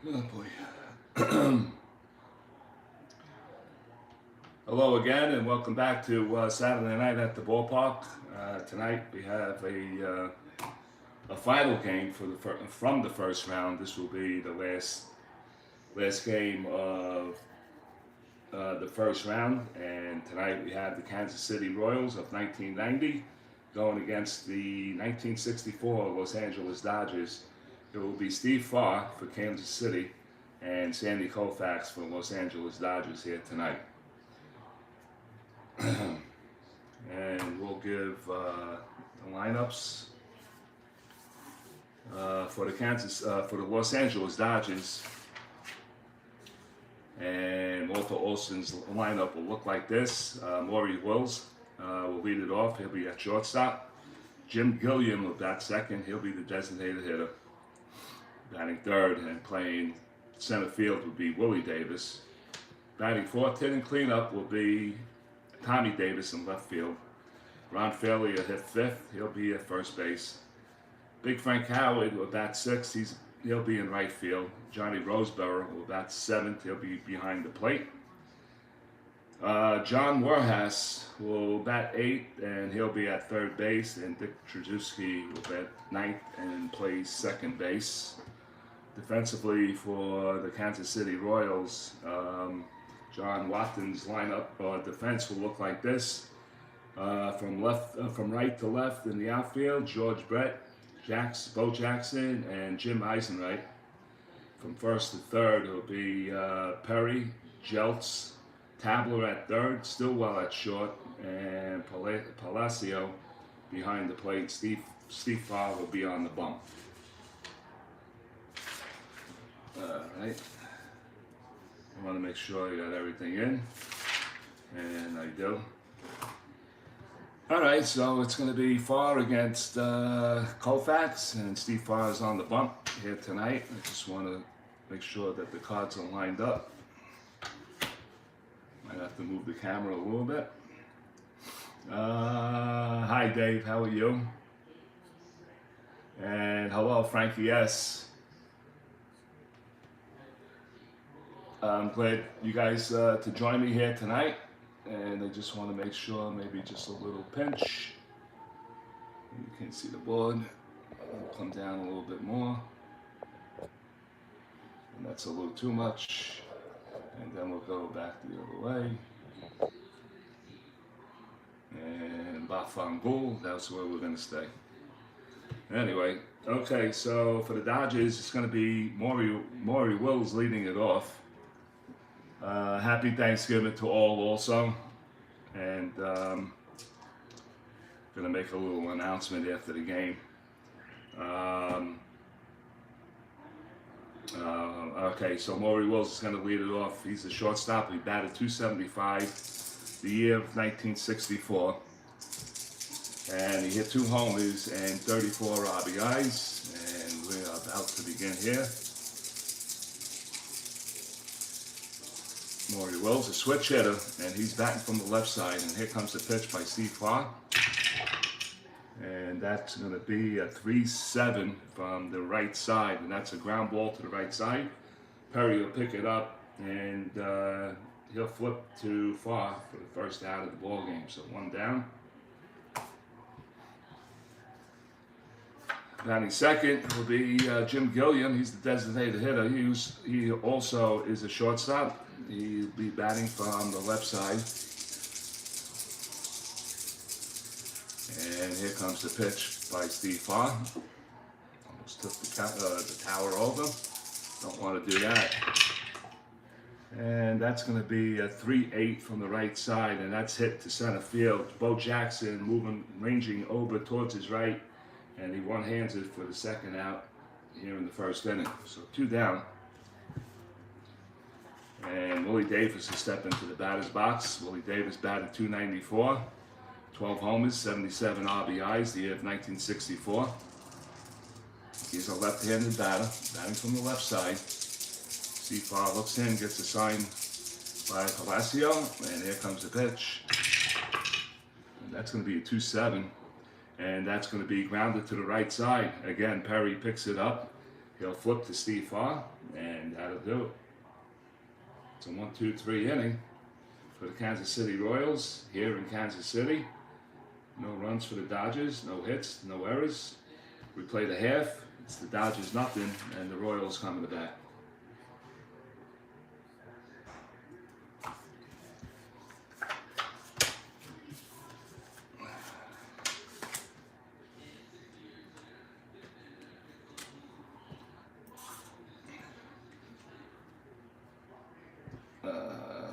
Oh boy. Hello again, and welcome back to Saturday Night at the Ballpark. Tonight we have a final game from the first round. This will be the last game of the first round, and tonight we have the Kansas City Royals of 1990 going against the 1964 Los Angeles Dodgers. It will be Steve Farr for Kansas City and Sandy Koufax for Los Angeles Dodgers here tonight. And we'll give the lineups for the Los Angeles Dodgers. And Walter Olson's lineup will look like this. Maury Wills will lead it off. He'll be at shortstop. Jim Gilliam will bat second. He'll be the designated hitter. Batting third and playing center field will be Willie Davis. Batting fourth, hitting cleanup will be Tommy Davis in left field. Ron Fairley will hit fifth. He'll be at first base. Big Frank Howard will bat sixth. He'll be in right field. Johnny Roseborough will bat seventh. He'll be behind the plate. John Warhas will bat eighth, and he'll be at third base. And Dick Trujewski will bat ninth and play second base. Defensively for the Kansas City Royals, John Watton's lineup defense will look like this. From right to left in the outfield, George Brett, Bo Jackson, and Jim Eisenreich. From first to third, it'll be Perry, Jeltz, Tabler at third, Stillwell at short, and Palacio behind the plate. Steve Farr will be on the bump. Alright, I want to make sure you got everything in, and I do. Alright, so it's going to be Farr against Koufax, and Steve Farr is on the bump here tonight. I just want to make sure that the cards are lined up. Might have to move the camera a little bit. Hi Dave, how are you? And hello Frankie S. I'm glad you guys to join me here tonight, and I just want to make sure maybe just a little pinch. You can't see the board. I'll come down a little bit more, and that's a little too much, and then we'll go back the other way. And Bafangul, that's where we're going to stay. Anyway, okay, so for the Dodgers, it's going to be Maury Wills leading it off. Happy Thanksgiving to all also, and gonna make a little announcement after the game. Okay, so Maury Wills is gonna lead it off. He's the shortstop. He batted .275 the year of 1964, and he hit 2 homers and 34 RBIs. And we're about to begin here. Maury Wills, a switch hitter, and he's batting from the left side. And here comes the pitch by Steve Farr. And that's going to be a 3-7 from the right side. And that's a ground ball to the right side. Perry will pick it up, and he'll flip to Farr for the first out of the ball game. So 1 down. Batting second will be Jim Gilliam. He's the designated hitter. He also is a shortstop. He'll be batting from the left side. And here comes the pitch by Steve Farr. Almost took the tower over. Don't want to do that. And that's going to be a 3-8 from the right side, and that's hit to center field. Bo Jackson ranging over towards his right, and he one-hands it for the second out here in the first inning. So 2 down. And Willie Davis will step into the batter's box. Willie Davis batted .294, 12 homers, 77 RBIs, the year of 1964. He's a left-handed batter, batting from the left side. Steve Farr looks in, gets a sign by Palacio, and here comes the pitch. And that's going to be a 2-7, and that's going to be grounded to the right side. Again, Perry picks it up, He'll flip to Steve Farr, and that'll do it. It's a 1-2-3 inning for the Kansas City Royals here in Kansas City. No runs for the Dodgers, no hits, no errors. We played a half. It's the Dodgers nothing, and the Royals coming to bat.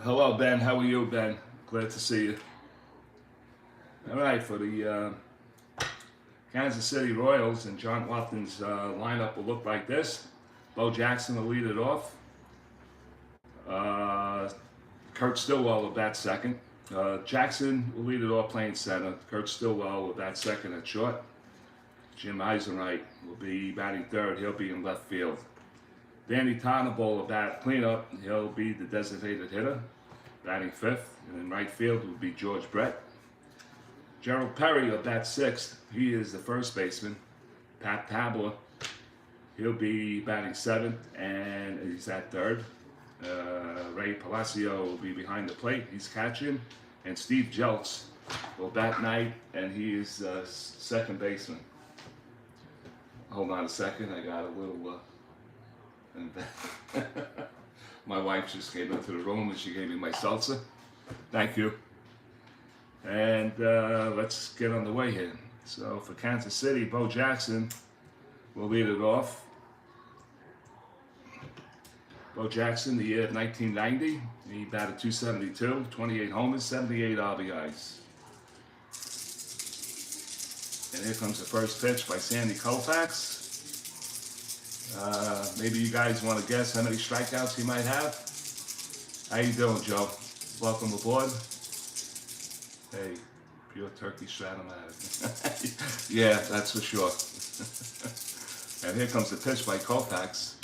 Hello, Ben. How are you, Ben? Glad to see you. All right, for the Kansas City Royals and John Watton's lineup will look like this. Bo Jackson will lead it off. Kurt Stillwell will bat second. Jackson will lead it off playing center. Kurt Stillwell will bat second at short. Jim Eisenreich will be batting third. He'll be in left field. Danny Tarnable will bat cleanup. He'll be the designated hitter, batting fifth. And in right field will be George Brett. Gerald Perry will bat sixth. He is the first baseman. Pat Tabler, he'll be batting seventh, and he's at third. Ray Palacio will be behind the plate. He's catching. And Steve Jeltz will bat ninth, and he is second baseman. Hold on a second. I got a little... my wife just came into the room and she gave me my salsa. Thank you. And let's get on the way here. So for Kansas City, Bo Jackson will lead it off. Bo Jackson, the year of 1990, he batted .272, 28 homers, 78 RBIs. And here comes the first pitch by Sandy Koufax. Maybe you guys want to guess how many strikeouts he might have. How you doing, Joe? Welcome aboard. Hey, pure turkey Strat-O-MATIC. Yeah, that's for sure. And here comes the pitch by Koufax.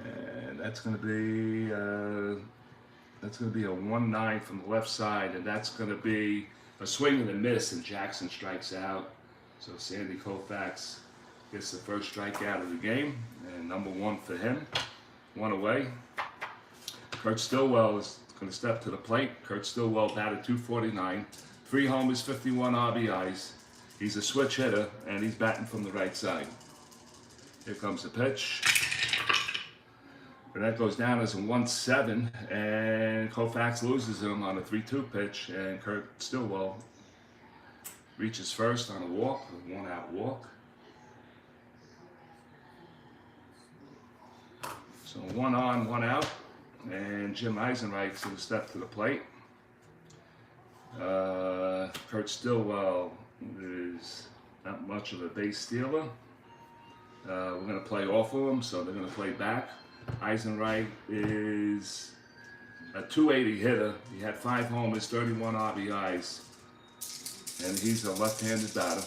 And that's going to be a 1-9 from the left side, and that's going to be a swing and a miss, and Jackson strikes out. So Sandy Koufax gets the first strikeout of the game, and number one for him. One away. Kurt Stillwell is going to step to the plate. Kurt Stillwell batted .249, 3 homers, 51 RBIs. He's a switch hitter, and he's batting from the right side. Here comes the pitch. And that goes down as a 1-7, and Koufax loses him on a 3-2 pitch, and Kurt Stillwell reaches first on a walk, a 1-out walk. So 1 on, 1 out, and Jim Eisenreich's going to step to the plate. Kurt Stillwell is not much of a base stealer. We're going to play off of him, so they're going to play back. Eisenreich is a .280 hitter. He had 5 homers, 31 RBIs, and he's a left-handed batter.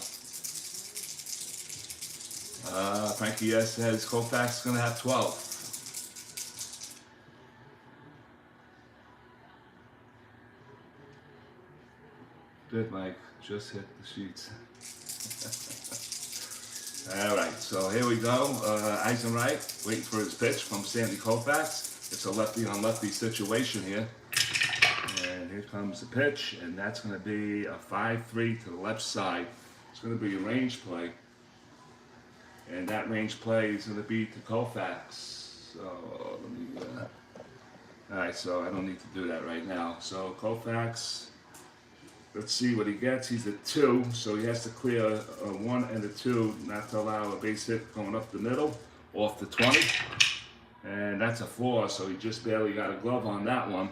Frankie S. says Koufax is going to have 12. Good, Mike. Just hit the sheets. All right, so here we go. Eisenreich waiting for his pitch from Sandy Koufax. It's a lefty-on-lefty situation here. And here comes the pitch, and that's going to be a 5-3 to the left side. It's going to be a range play. And that range play is going to be to Koufax. So let me... all right, so I don't need to do that right now. So Koufax... Let's see what he gets. He's a 2, so he has to clear a 1 and a 2, not to allow a base hit going up the middle, off the 20. And that's a 4, so he just barely got a glove on that one.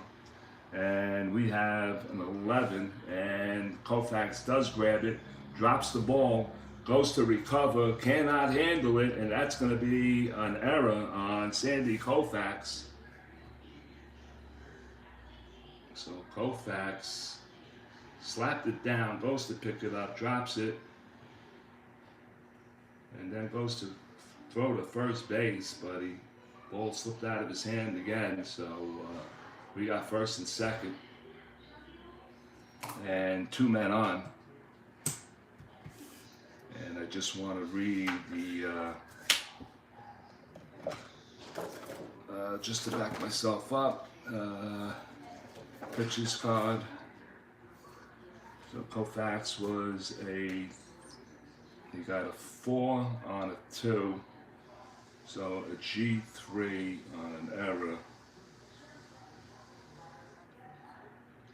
And we have an 11, and Koufax does grab it, drops the ball, goes to recover, cannot handle it, and that's going to be an error on Sandy Koufax. So Koufax slapped it down, goes to pick it up, drops it, and then goes to throw to first base, but the ball slipped out of his hand again, so we got first and second, and 2 men on. And I just want to read just to back myself up, pitches card. So Koufax was he got a 4 on a 2, so a G3 on an error.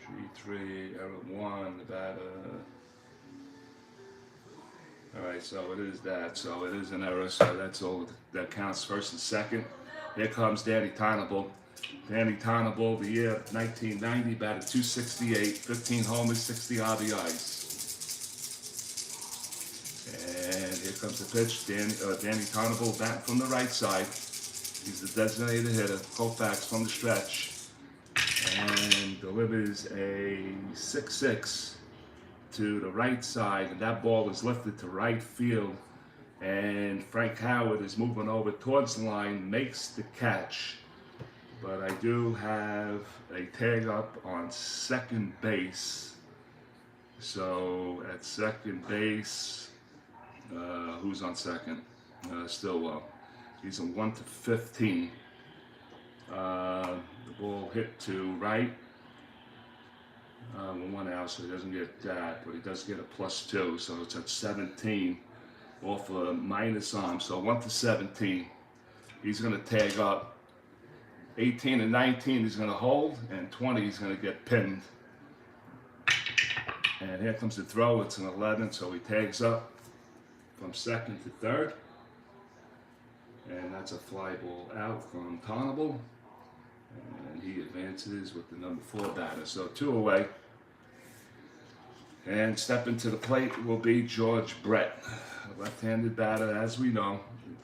G3, error 1, the batter. Alright, so it is that. So it is an error, so that's all that counts, first and second. Here comes Danny Tonable. Danny Tonable, the year 1990, batted .268, 15 homers, 60 RBIs. And here comes the pitch. Danny Tonable batting from the right side. He's the designated hitter. Koufax from the stretch. And delivers a 6-6 to the right side, and that ball is lifted to right field, and Frank Howard is moving over towards the line, makes the catch, but I do have a tag up on second base. So at second base, who's on second? Stillwell. He's a 1-15. The ball hit to right. 1 out, so he doesn't get that, but he does get a +2, so it's at 17 off a minus arm, so 1-17. He's going to tag up. 18 and 19 he's going to hold, and 20 he's going to get pinned. And here comes the throw. It's an 11, so he tags up from second to third, and that's a fly ball out from Tonable. And he advances with the number 4 batter. So 2 away. And stepping to the plate will be George Brett, a left-handed batter, as we know.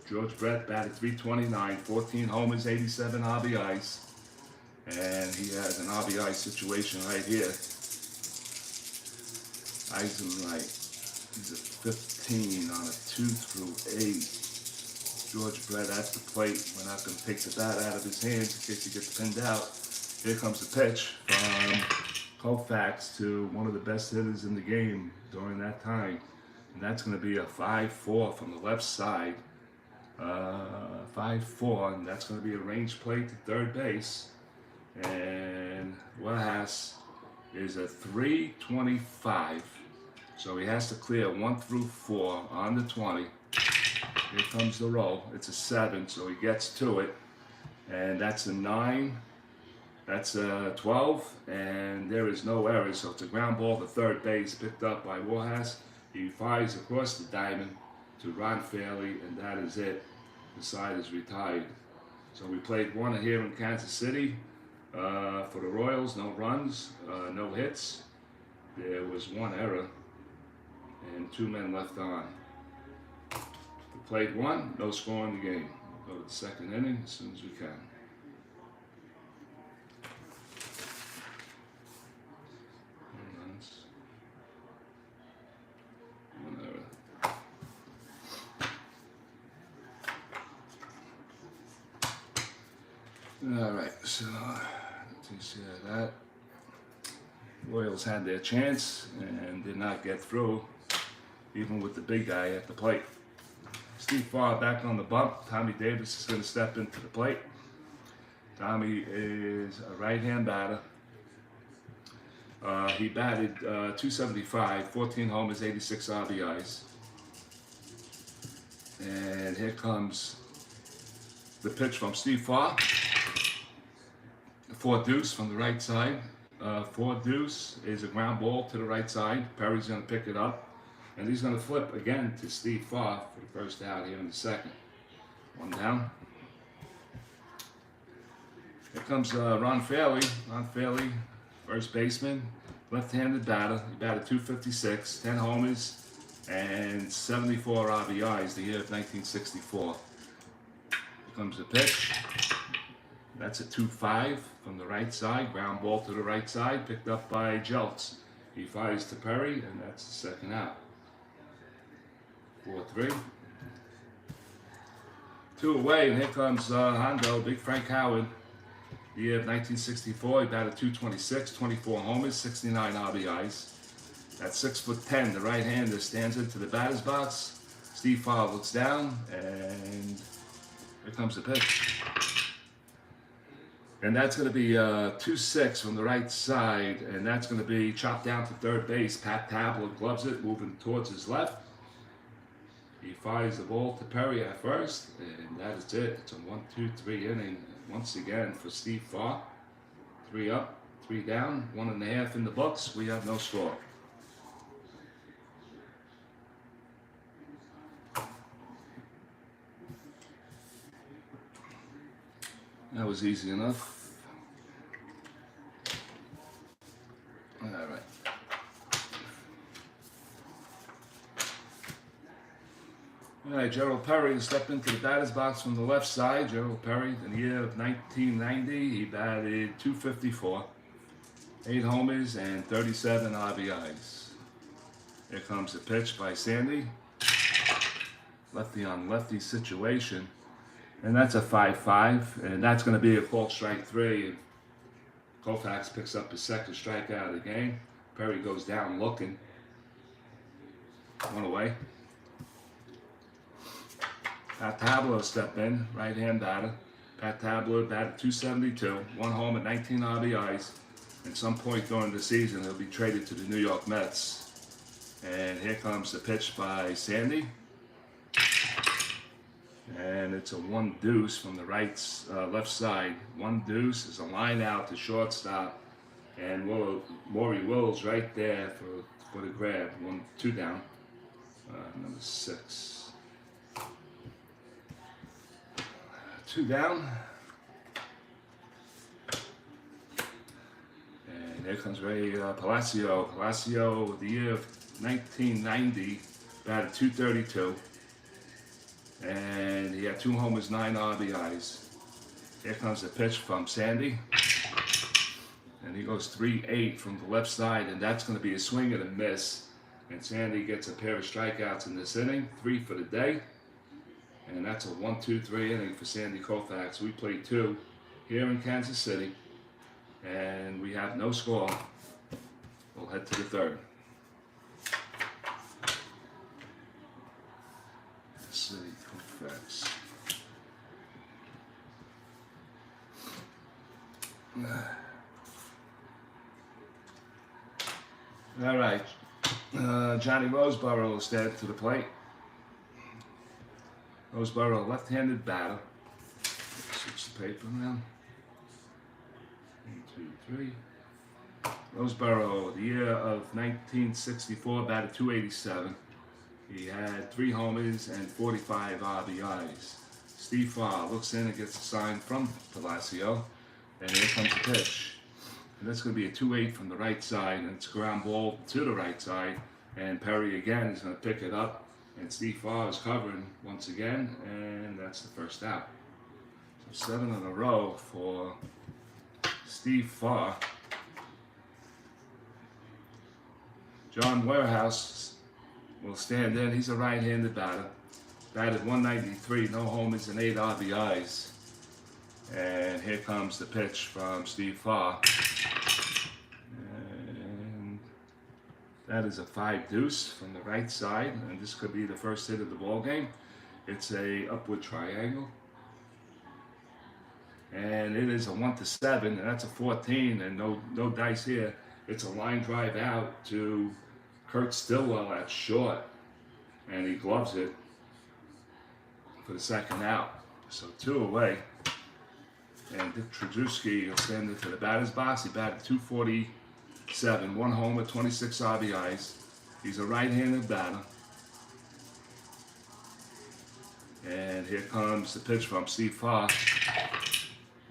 George Brett batted .329, 14 homers, 87 RBIs. And he has an RBI situation right here. Eisenreich, he's at 15 on a 2-8. George Brett at the plate. We're not going to take the bat out of his hands in case he gets pinned out. Here comes the pitch from Koufax to one of the best hitters in the game during that time. And that's going to be a 5-4 from the left side. 5-4, and that's going to be a range play to third base. And Wajas is a 325. So he has to clear 1 through 4 on the 20. Here comes the roll. It's a 7, so he gets to it. And that's a 9. That's a 12. And there is no error. So it's a ground ball to third base, picked up by Wajas. He fires across the diamond to Ron Fairley, and that is it. The side is retired. So we played 1 here in Kansas City for the Royals. No runs, no hits. There was 1 error and 2 men left on. We played 1, no score in the game. We'll go to the second inning as soon as we can. All right, so let's see that. Royals had their chance and did not get through, even with the big guy at the plate. Steve Farr back on the bump. Tommy Davis is going to step into the plate. Tommy is a right-hand batter. He batted .275, 14 homers, 86 RBIs. And here comes the pitch from Steve Farr. 4-deuce from the right side. 4-deuce is a ground ball to the right side. Perry's going to pick it up. And he's going to flip again to Steve Farr for the first out here in the second. 1 down. Here comes Ron Fairley. Ron Fairley, first baseman, left-handed batter. He batted .256, 10 homers, and 74 RBIs the year of 1964. Here comes the pitch. That's a 2-5 from the right side. Ground ball to the right side, picked up by Jeltz. He fires to Perry, and that's the second out. 4-3. 2 away, and here comes Hondo, Big Frank Howard. The year of 1964, he batted .226, 24 homers, 69 RBIs. At 6'10", the right-hander stands into the batter's box. Steve Farr looks down, and here comes the pitch. And that's going to be 2-6 from the right side, and that's going to be chopped down to third base. Pat Tabler gloves it, moving towards his left. He fires the ball to Perry at first, and that is it. It's a 1-2-3 inning once again for Steve Farr. 3 up, 3 down, 1.5 in the books. We have no score. That was easy enough. All right. All right, Gerald Perry stepped into the batter's box from the left side. Gerald Perry, in the year of 1990, he batted .254, 8 homers and 37 RBIs. Here comes the pitch by Sandy. Lefty on lefty situation. And that's a 5-5, and that's going to be a called strike 3. And Koufax picks up his second strikeout of the game. Perry goes down looking. 1 away. Pat Tabler step in, right-hand batter. Pat Tabler batted .272, 1 home at 19 RBIs. At some point during the season, he'll be traded to the New York Mets. And here comes the pitch by Sandy. And it's a 1-deuce from the left side. 1-deuce is a line out to shortstop, and Maury Wills right there for the grab. 2 down. Number 6. 2 down. And there comes Ray Palacio. Palacio, the year of 1990, batted .232. And he had 2 homers, 9 RBIs. Here comes the pitch from Sandy. And he goes 3-8 from the left side, and that's going to be a swing and a miss. And Sandy gets a pair of strikeouts in this inning, 3 for the day. And that's a 1-2-3 inning for Sandy Koufax. We played 2 here in Kansas City, and we have no score. We'll head to the third. City Koufax. All right, Johnny Roseboro will stand to the plate. Roseboro, left-handed batter. Switch the paper now. 1, 2, 3. Roseboro, the year of 1964, batted .287. He had 3 homers and 45 RBIs. Steve Farr looks in and gets a sign from Palacio. And here comes the pitch. And that's going to be a 2-8 from the right side. And it's a ground ball to the right side. And Perry again is going to pick it up. And Steve Farr is covering once again. And that's the first out. So 7 in a row for Steve Farr. John Warehouse will stand in. He's a right-handed batter. Batted .193, no homers and 8 RBIs. And here comes the pitch from Steve Farr. And that is a 5-deuce from the right side. And this could be the first hit of the ball game. It's a upward triangle. And it is a 1-7, and that's a 14, and no dice here. It's a line drive out to Kurt Stillwell at short, and he gloves it for the second out. So 2 away. And Dick Trudruski will stand into the batter's box. He batted .247, 1 homer, 26 RBIs. He's a right-handed batter. And here comes the pitch from Steve Farr.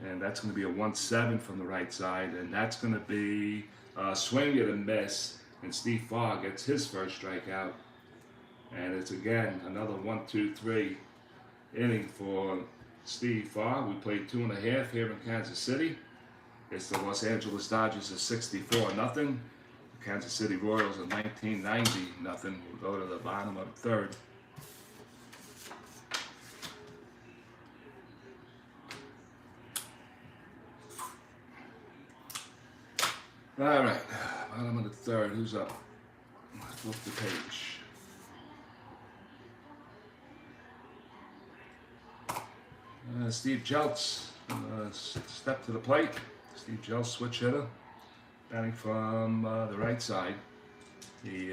And that's going to be a 1-7 from the right side. And that's going to be a swing and a miss. And Steve Farr gets his first strikeout. And it's again another 1-2-3 inning for Steve Farr. We played 2.5 here in Kansas City. It's the Los Angeles Dodgers at 64-0. The Kansas City Royals at 1990-0. We'll go to the bottom of the third. All right, bottom of the third. Who's up? Flip the page. Steve Jeltz Step to the plate. Steve Jeltz, switch hitter, batting from the right side. He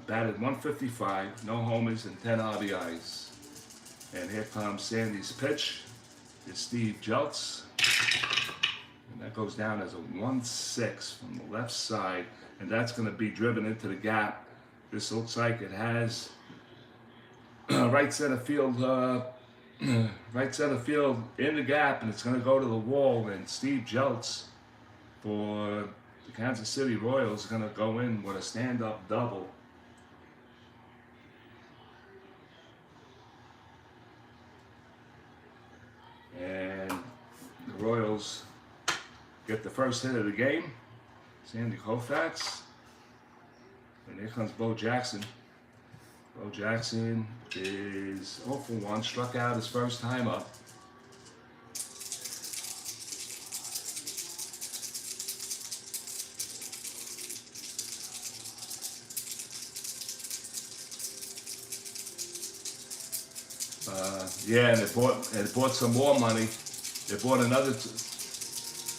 batted 155, no homers and 10 RBIs. And here comes Sandy's pitch. It's Steve Jeltz. And that goes down as a 1-6 from the left side. And that's going to be driven into the gap. This looks like it has right center field in the gap, and it's going to go to the wall. And Steve Jeltz for the Kansas City Royals is going to go in with a stand-up double. And the Royals get the first hit of the game. Sandy Koufax. And here comes Bo Jackson. Bo Jackson is 0 for 1, struck out his first time up. Yeah, and it bought some more money. They bought another,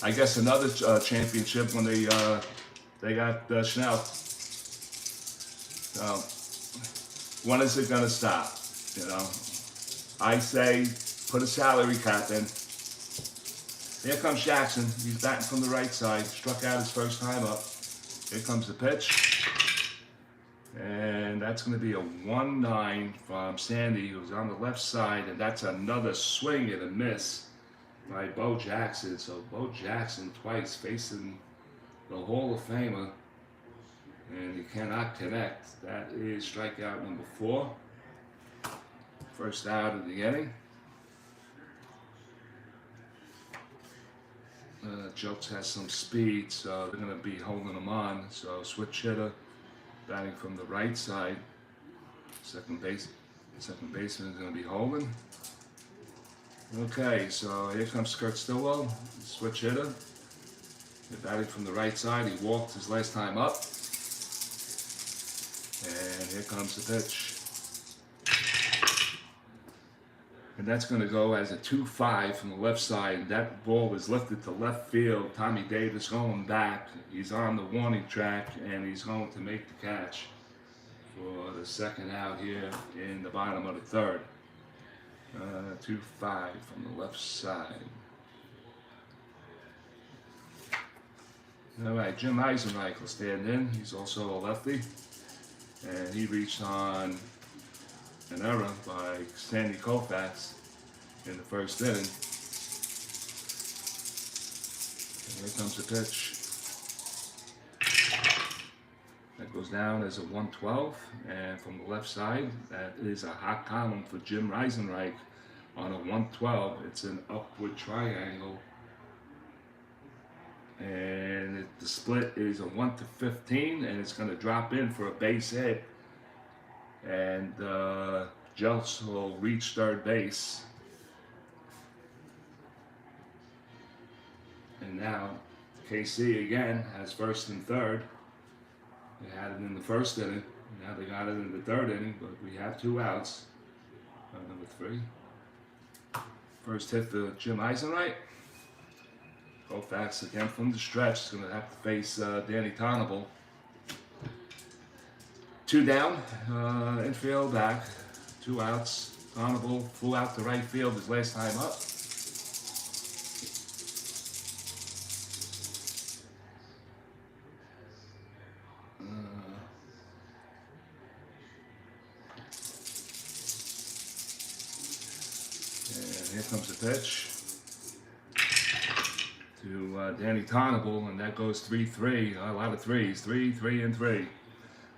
I guess, another championship when they got Schnell. So, when is it gonna stop? You know, I say put a salary cap in. Here comes Jackson. He's batting from the right side. Struck out his first time up. Here comes the pitch. And that's going to be a 1-9 from Sandy, who's on the left side. And that's another swing and a miss by Bo Jackson. So Bo Jackson twice facing the Hall of Famer. And he cannot connect. That is strikeout number 4. First out of the inning. Jeltz has some speed, so they're going to be holding him on. So switch hitter, batting from the right side. Second baseman is going to be holding. Okay, so here comes Kurt Stillwell, switch hitter. They're batting from the right side. He walked his last time up. And here comes the pitch. And that's going to go as a 2-5 from the left side. That ball is lifted to left field. Tommy Davis going back. He's on the warning track, and he's going to make the catch for the second out here in the bottom of the third. 2-5 from the left side. All right, Jim Eisenreich will stand in. He's also a lefty. And he reached on an error by Sandy Koufax in the first inning. And here comes the pitch. That goes down as a 1-12, and from the left side, that is a hot column for Jim Eisenreich on a 1-12. It's an upward triangle, and the split is a 1-15, and it's going to drop in for a base hit. And Jeltz will reach third base. And now KC again has first and third. They had it in the first inning. Now they got it in the third inning, but we have 2 outs. Number 3. First hit for Jim Eisenreich. Koufax again from the stretch. Is going to have to face Danny Tonable. 2 down, infield back, 2 outs. Honorable flew out to right field his last time up. And here comes the pitch to Danny Tonable, and that goes 3-3. A lot of threes, 3-3 and 3.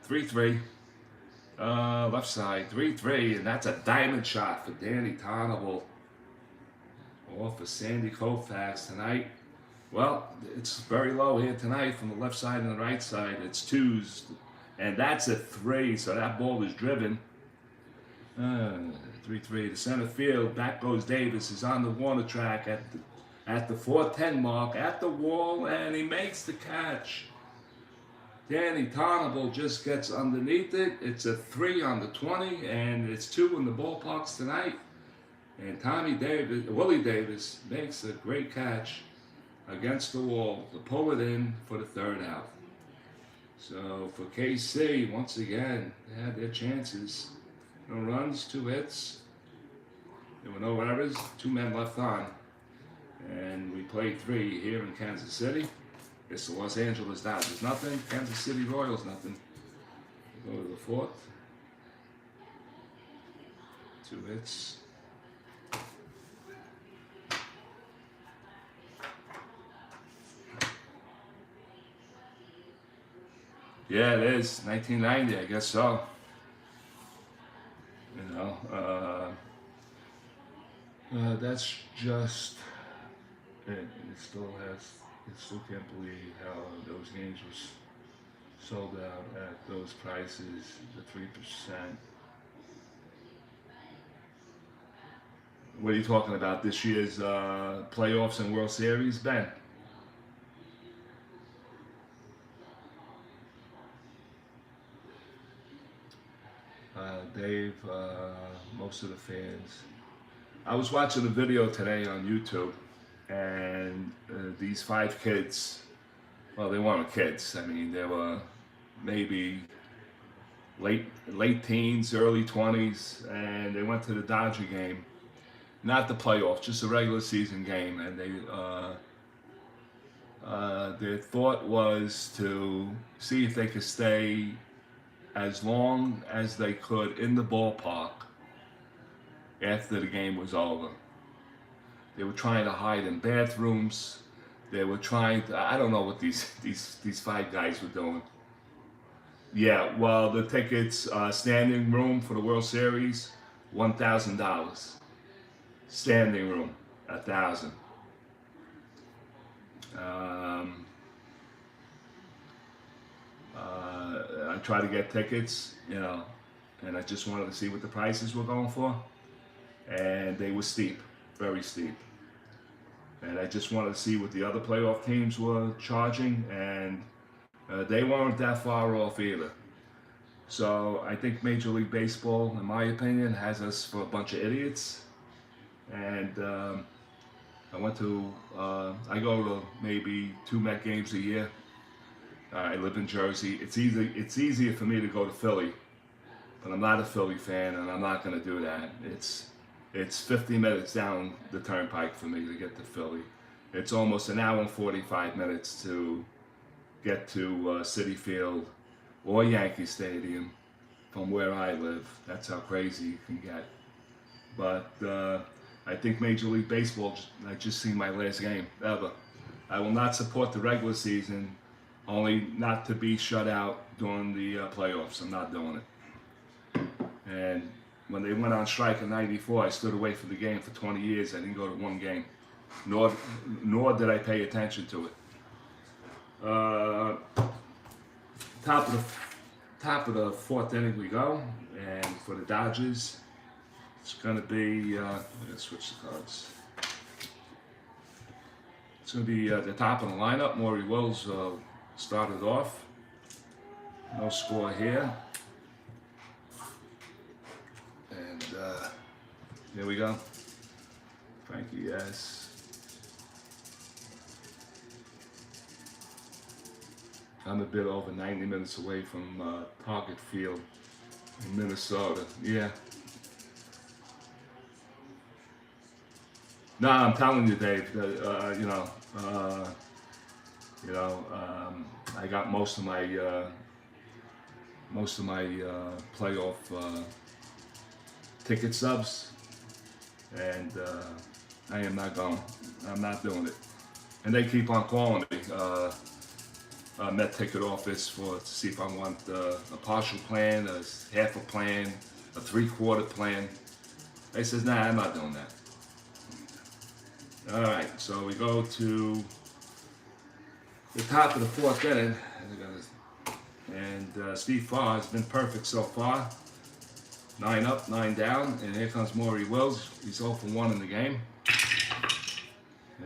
3-3, left side, 3-3, and that's a diamond shot for Danny Tonable. Off for Sandy Koufax tonight. Well, it's very low here tonight from the left side and the right side. It's 2s, and that's a 3, so that ball is driven. 3-3 to center field. Back goes Davis. He's on the warning track at the 410 mark, at the wall, and he makes the catch. Danny Tonable just gets underneath it. It's a 3 on the 20, and it's 2 in the ballparks tonight. And Willie Davis makes a great catch against the wall to pull it in for the third out. So for KC, once again, they had their chances. No runs, 2 hits. There were no errors, 2 men left on. And we played 3 here in Kansas City. It's the Los Angeles Dodgers nothing, Kansas City Royals nothing. We go to the 4th. 2 hits. Yeah, it is. 1990, I guess so. You know, that's just it. It still can't believe how those games was sold out at those prices, the 3%. What are you talking about? This year's playoffs and World Series, Ben? Dave, most of the fans. I was watching a video today on YouTube, and these 5 kids, well, they weren't kids. I mean, they were maybe late teens, early 20s, and they went to the Dodger game, not the playoffs, just a regular season game, and their thought was to see if they could stay as long as they could in the ballpark after the game was over. They were trying to hide in bathrooms. They were trying to, I don't know what these 5 guys were doing. Yeah, well, the tickets, standing room for the World Series, $1,000. Standing room, $1,000. I tried to get tickets, you know, and I just wanted to see what the prices were going for, and they were steep, very steep. And I just wanted to see what the other playoff teams were charging, and they weren't that far off either. So I think Major League Baseball, in my opinion, has us for a bunch of idiots. And I go to maybe 2 Met games a year. I live in Jersey. It's easier for me to go to Philly, but I'm not a Philly fan, and I'm not going to do that. It's 50 minutes down the turnpike for me to get to Philly. It's almost an hour and 45 minutes to get to Citi Field or Yankee Stadium from where I live. That's how crazy you can get. But I think Major League Baseball, I just seen my last game ever. I will not support the regular season, only not to be shut out during the playoffs. I'm not doing it. And when they went on strike in '94, I stood away from the game for 20 years. I didn't go to 1 game, nor did I pay attention to it. Top of the 4th inning we go, and for the Dodgers, it's going to be, let's switch the cards. It's going to be the top of the lineup. Maury Wills started off. No score here. And here we go. Frankie, yes. I'm a bit over 90 minutes away from Target Field in Minnesota. Yeah. No, I'm telling you, Dave. I got most of my playoff ticket subs, and I am not going. I'm not doing it. And they keep on calling me. Met ticket office to see if I want a partial plan, a half a plan, a 3/4 plan. They says, nah, I'm not doing that. All right, so we go to the top of the 4th inning, and Steve Farr has been perfect so far. 9 up, 9 down, and here comes Maury Wills. He's 0 for 1 in the game,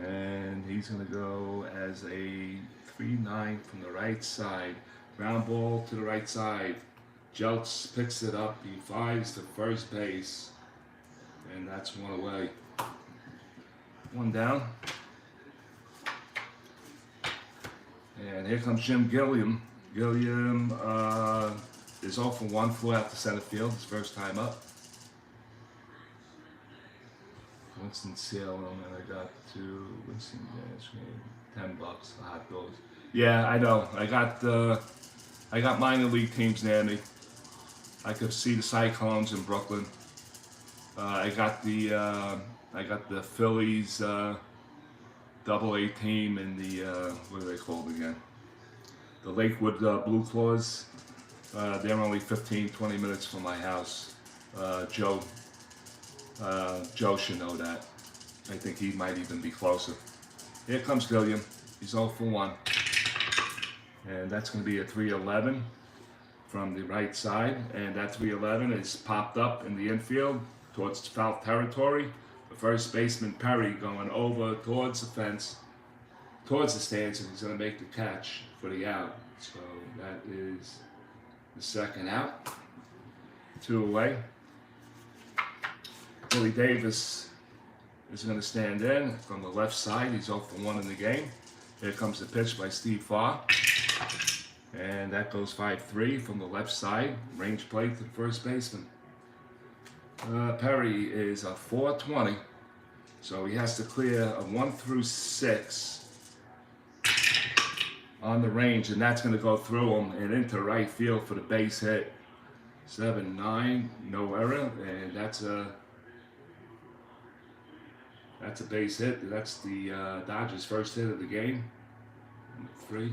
and he's going to go as a 3-9 from the right side. Ground ball to the right side. Jelks picks it up. He flies to first base, and that's one away. One down. And here comes Jim Gilliam. Gilliam is 0 for 1, flew out to center field, his first time up. Winston-Salem, and I got to Winston, $10, the hot dogs. Yeah, I know. I got minor league teams near me. I could see the Cyclones in Brooklyn. I got the Phillies AA team in the what are they called again? The Lakewood Blue Claws. They're only 15-20 minutes from my house. Joe should know that. I think he might even be closer. Here comes Gilliam. He's 0 for 1. And that's going to be a 311 from the right side. And that 311 is popped up in the infield towards foul territory. The first baseman, Perry, going over towards the fence, towards the stands, and he's going to make the catch for the out. So that is the second out. 2 away. Willie Davis is going to stand in from the left side. He's 0 for 1 in the game. Here comes the pitch by Steve Farr. And that goes 5-3 from the left side. Range play to the first baseman. Perry is a 420. So he has to clear a 1 through 6 on the range. And that's going to go through him and into right field for the base hit. 7-9, no error. And that's a base hit. That's the Dodgers' first hit of the game. 3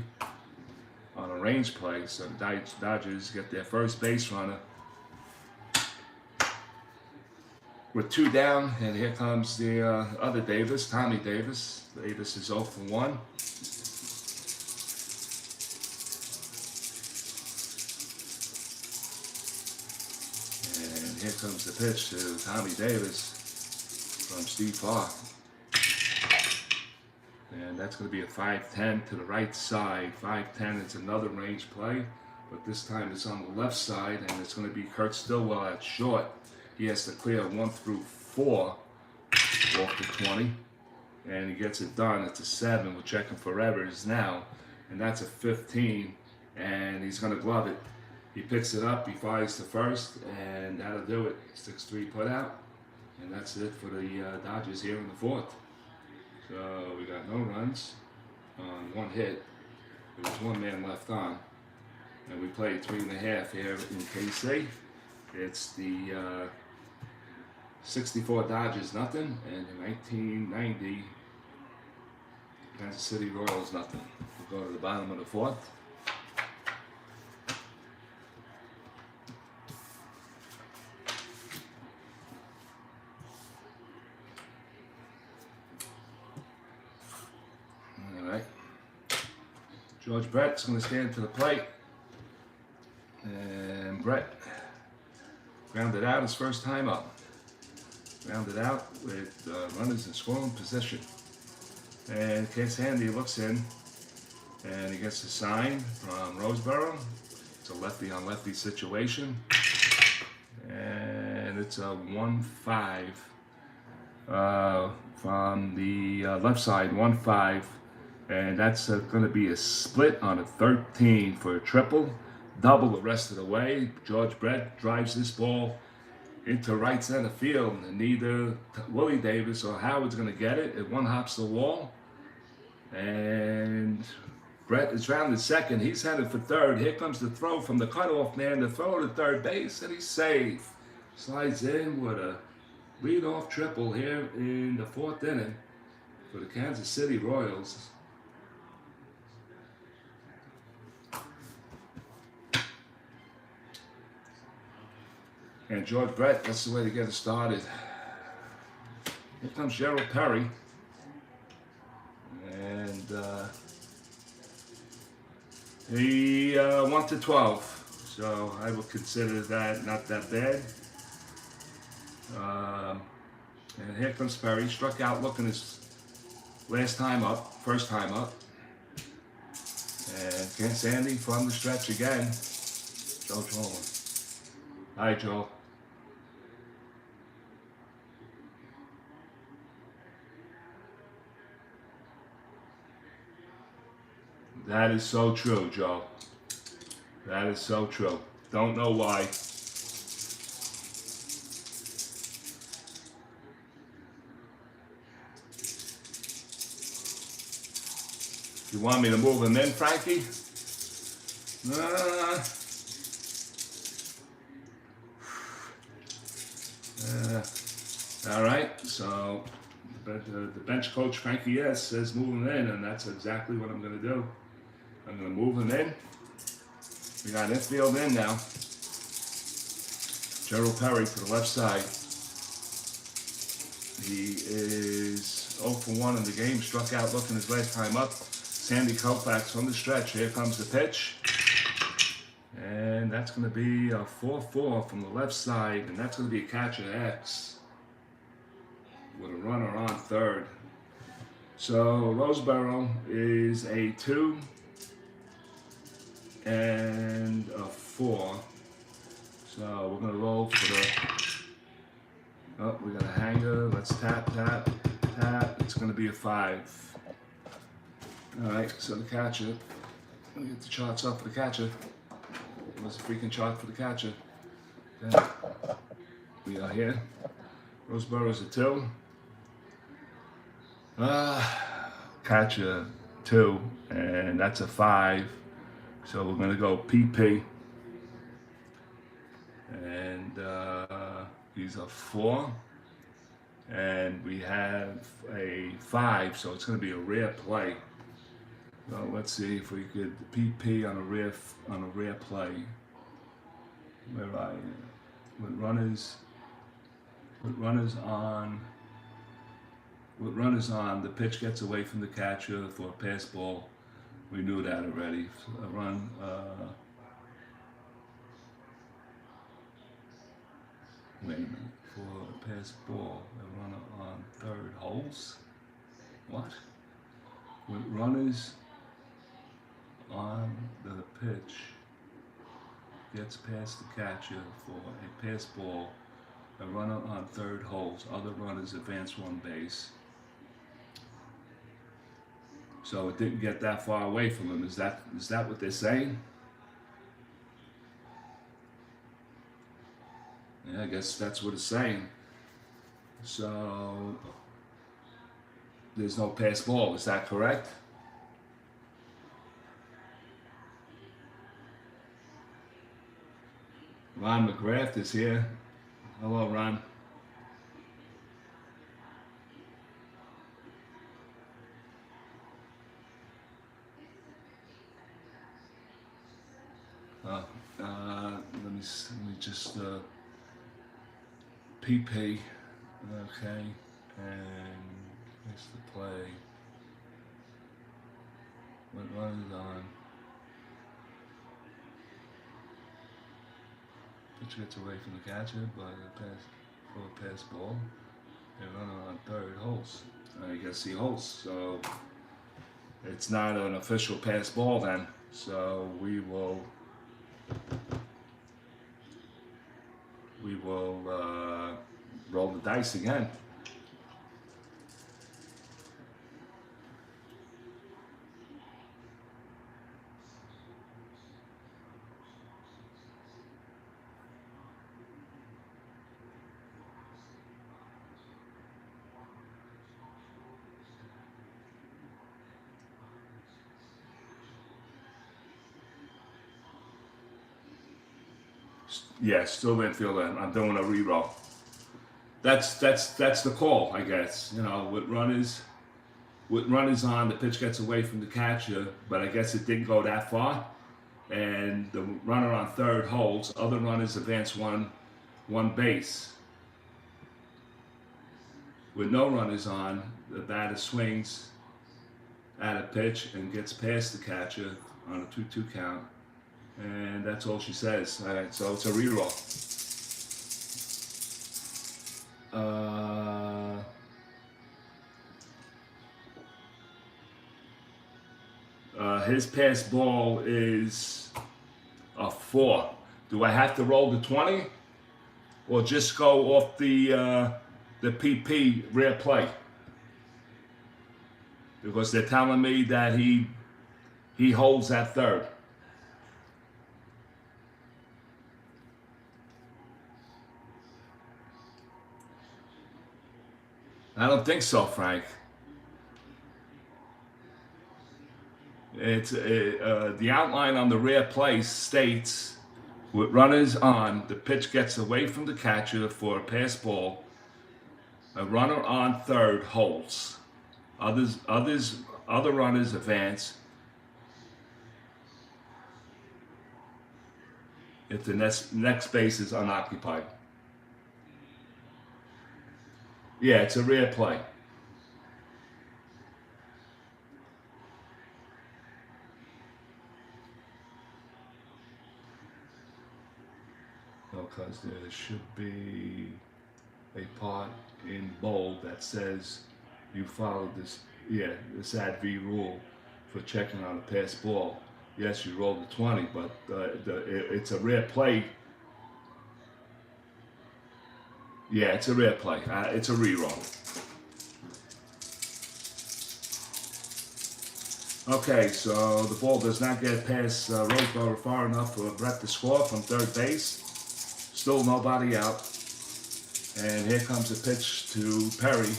on a range play. So the Dodgers get their first base runner with 2 down. And here comes the other Davis, Tommy Davis. Davis is 0 for 1. And here comes the pitch to Tommy Davis from Steve Farr. And that's going to be a 5-10 to the right side. 5-10, it's another range play, but this time it's on the left side, and it's going to be Kurt Stillwell at short. He has to clear 1 through 4 off the 20, and he gets it done. It's a 7. We're checking for errors now, and that's a 15, and he's going to glove it. He picks it up, he fires to first, and that'll do it. 6-3 put out. And that's it for the Dodgers here in the 4th. So we got no runs on 1 hit. There was 1 man left on. And we played 3.5 here in KC. It's the 64 Dodgers nothing, and the 1990 Kansas City Royals nothing. We'll go to the bottom of the 4th. George Brett's going to stand to the plate, and Brett grounded out his first time up. Grounded out with runners in scoring position. And Handy looks in, and he gets a sign from Roseboro. It's a lefty on lefty situation, and it's a 1-5 from the left side, 1-5. And that's going to be a split on a 13 for a triple. Double the rest of the way. George Brett drives this ball into right center field. And neither Willie Davis or Howard's going to get it. It one-hops the wall. And Brett is rounded second. He's headed for third. Here comes the throw from the cutoff man. The throw to third base, and he's safe. Slides in with a leadoff triple here in the 4th inning for the Kansas City Royals. And George Brett, that's the way to get it started. Here comes Gerald Perry. And he 1-12. So I would consider that not that bad. And here comes Perry. Struck out looking his first time up. And Ken Sandy from the stretch again. Joe Joel. Hi, Joe. That is so true, Joe. That is so true. Don't know why. You want me to move him in, Frankie? All right, so the bench coach, Frankie S., says move him in, and that's exactly what I'm going to do. I'm going to move him in. We got infield in now. Gerald Perry to the left side. He is 0 for 1 in the game, struck out looking his last time up. Sandy Koufax from the stretch. Here comes the pitch. And that's going to be a 4-4 from the left side, and that's going to be a catch at X with a runner on third. So Roseboro is a 2 and a 4. So we're going to roll for the... Oh, we got a hanger. Let's tap, tap, tap. It's going to be a 5. All right, so the catcher. Let me get the charts up for the catcher. What's the freaking chart for the catcher? Okay. We are here. Roseboro's a 2. Catcher 2, and that's a 5. So we're going to go PP. And he's a 4. And we have a 5, so it's going to be a rare play. So let's see if we could PP on a rare play. Where I with runners on, the pitch gets away from the catcher for a pass ball. We knew that already. So a run. Wait a minute. For a pass ball, a runner on third holds. What? With runners on the pitch gets past the catcher for a pass ball, a runner on third holds, other runners advance 1 base. So it didn't get that far away from him. Is that what they're saying? Yeah, I guess that's what it's saying. So there's no pass ball, is that correct? Ron McGrath is here. Hello, Ron. Let me just PP. Okay, and here's the play. What run is on? Pitch gets away from the catcher by a pass ball. They're running on third holds. You guys see holds, so it's not an official pass ball then. So we will roll the dice again. Yeah, still infield. I'm doing a reroll. That's the call, I guess. You know, with runners on, the pitch gets away from the catcher, but I guess it didn't go that far. And the runner on third holds. Other runners advance one base. With no runners on, the batter swings at a pitch and gets past the catcher on a 2-2 count. And that's all she says. All right, so it's a reroll. His pass ball is a 4. Do I have to roll the 20, or just go off the PP rare play? Because they're telling me that he he holds at third. I don't think so, Frank. It's the outline on the rear play states, with runners on, the pitch gets away from the catcher for a pass ball. A runner on third holds. Other runners advance if the next base is unoccupied. Yeah, it's a rare play. Because there should be a part in bold that says you followed this, the SADV rule for checking on a pass ball. Yes, you rolled a 20, but it's a rare play. Yeah, it's a rare play. It's a reroll. Okay, so the ball does not get past Roseboro far enough for Brett to score from third base. Still nobody out. And here comes a pitch to Perry.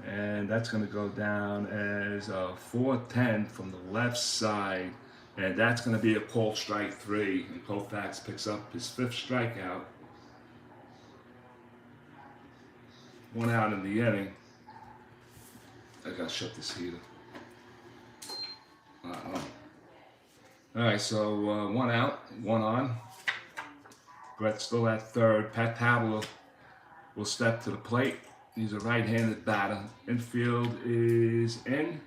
And that's going to go down as a 4-10 from the left side. And that's going to be a called strike 3. And Koufax picks up his 5th strikeout. 1 out in the inning. I got to shut this heater. Alright, so 1 out, 1 on. Brett's still at third. Pat Tabler will step to the plate. He's a right-handed batter. Infield is in.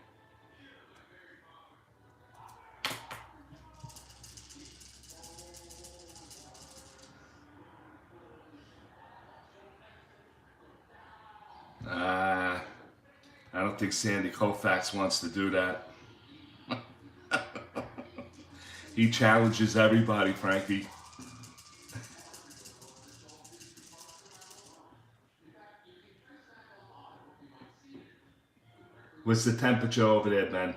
I don't think Sandy Koufax wants to do that. He challenges everybody, Frankie. What's the temperature over there, Ben?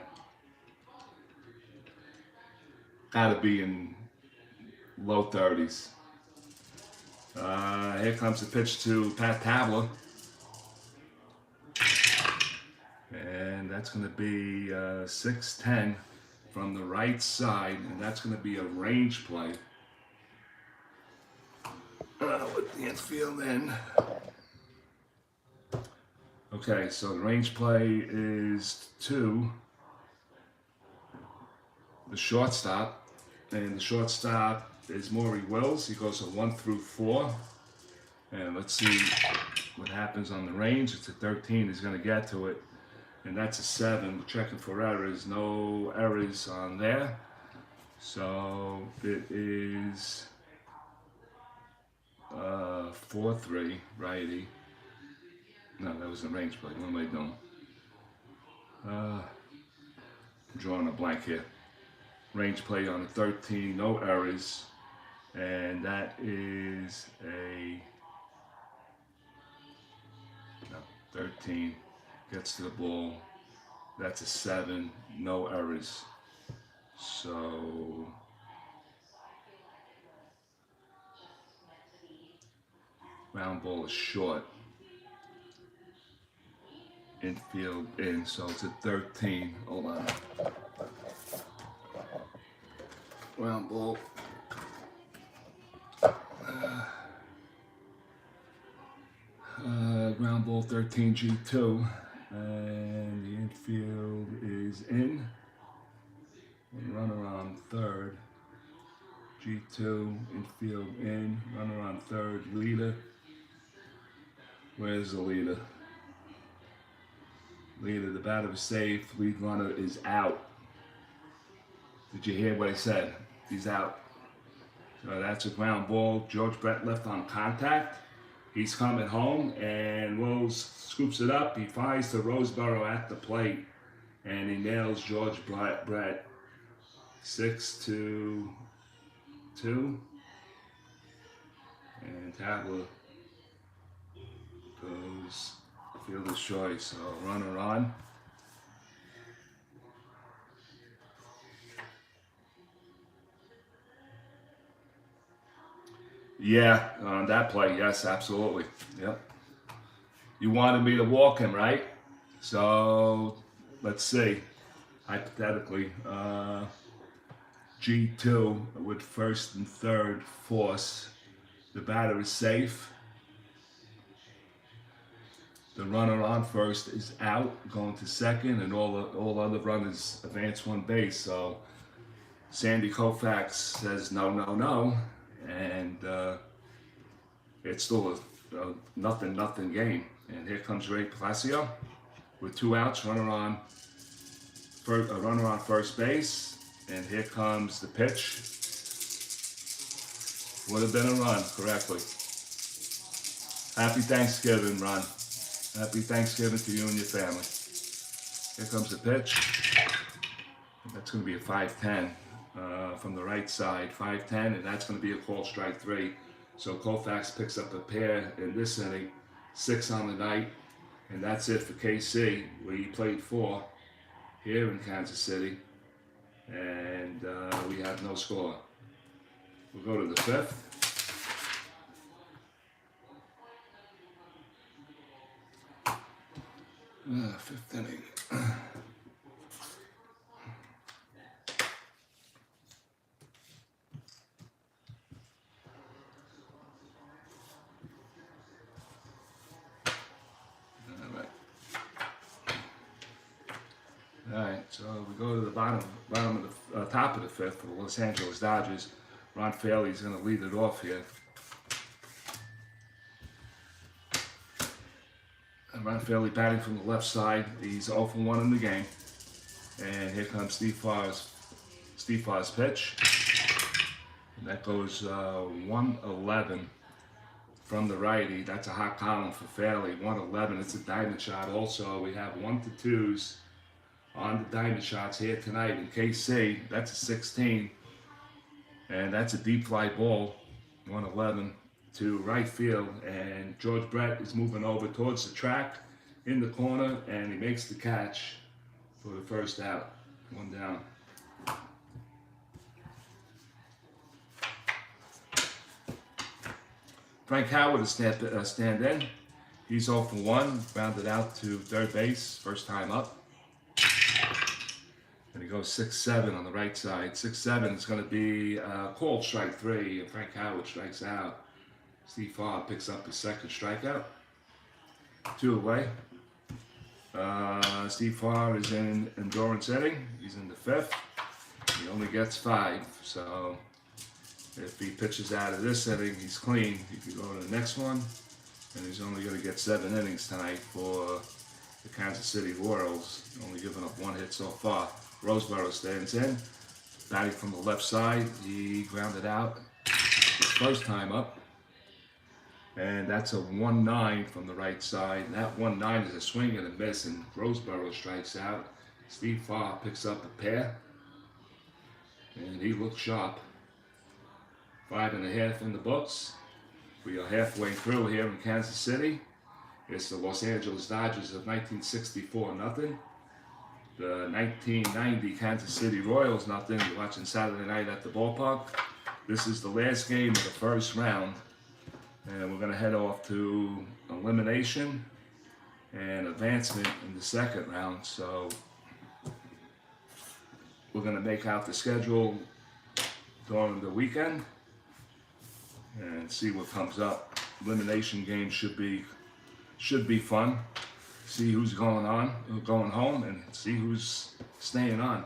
Gotta be in low 30s. Here comes the pitch to Pat Tabler. And that's going to be 6-10 from the right side. And that's going to be a range play. With the infield in. Okay, so the range play is to the shortstop. And the shortstop is Maury Wills. He goes from 1 through 4. And let's see what happens on the range. It's a 13. He's going to get to it. And that's a 7. We're checking for errors. No errors on there. So it is 4-3, righty. No, that was a range play. What am I doing? I'm drawing a blank here. Range play on a 13, no errors. And that is a 13. Gets to the ball. That's a 7, no errors. So ground ball is short. Infield in, so it's a 13. Hold on. Ground ball. Ground ball 13 G2. And the infield is in. And runner on third. G2, infield in. Runner on third. Leader. Where's the leader? Leader, the batter is safe. Lead runner is out. Did you hear what I said? He's out. So that's a ground ball. George Brett left on contact. He's coming home, and Wills scoops it up. He fires to Roseboro at the plate, and he nails George Brett 6-2. And Tabler goes fielder's choice. So runner on. Yeah, on that play, yes, absolutely. Yep. You wanted me to walk him, right? So let's see. Hypothetically, G2 with first and third force. The batter is safe. The runner on first is out, going to second, and all other runners advance one base. So Sandy Koufax says no, no, no, and it's still a nothing game. And here comes Ray Palacio with 2 outs, runner on first base, and here comes the pitch. Would have been a run, correctly. Happy Thanksgiving, Ron. Happy Thanksgiving to you and your family. Here comes the pitch. That's going to be a 5-10 from the right side, 5-10, and that's going to be a called strike 3. So Koufax picks up a pair in this inning, 6 on the night, and that's it for KC. We played 4 here in Kansas City, and we have no score. We'll go to the 5th. Fifth inning. All right, so we go to the bottom of the top of the 5th for the Los Angeles Dodgers. Ron Fairley's going to lead it off here. And Ron Fairley batting from the left side. He's 0 for 1 in the game. And here comes Steve Farr's pitch. And that goes 111 from the righty. That's a hot column for Fairley. 111. It's a diamond shot. Also, we have 1 to 2s on the diamond shots here tonight in KC. That's a 16. And that's a deep fly ball. 111 to right field, and George Brett is moving over towards the track in the corner, and he makes the catch for the first out. 1 down. Frank Howard is stand in. He's 0 for 1, grounded out to third base, first time up. And he goes 6-7 on the right side. 6-7 is going to be called strike 3, and Frank Howard strikes out. Steve Farr picks up his second strikeout. 2 away. Steve Farr is in endurance inning. He's in the 5th. He only gets 5. So if he pitches out of this inning, he's clean. He can go to the next one. And he's only going to get 7 innings tonight for the Kansas City Royals. Only giving up 1 hit so far. Roseboro stands in. Batting from the left side. He grounded out his first time up. And that's a 1-9 from the right side. And that 1-9 is a swing and a miss, and Roseboro strikes out. Steve Farr picks up a pair, and he looks sharp. 5.5 in the books. We are halfway through here in Kansas City. It's the Los Angeles Dodgers of 1964, nothing. The 1990 Kansas City Royals, nothing. You're watching Saturday night at the ballpark. This is the last game of the first round. And we're going to head off to elimination and advancement in the second round. So we're going to make out the schedule during the weekend and see what comes up. Elimination game should be fun. See who's going home, and see who's staying on.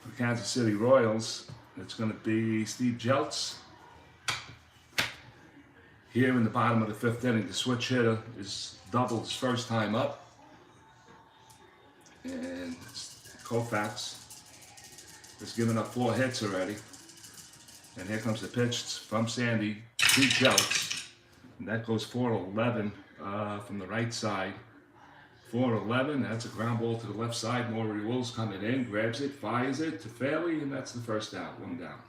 For Kansas City Royals, it's going to be Steve Jeltz. Here in the bottom of the 5th inning, the switch hitter is doubled his first time up. And Koufax has given up 4 hits already. And here comes the pitch from Sandy to Jeltz. And that goes 4-11 from the right side. 4-11, that's a ground ball to the left side. Maury Wills coming in, grabs it, fires it to Fairley, and that's the first out, 1 down.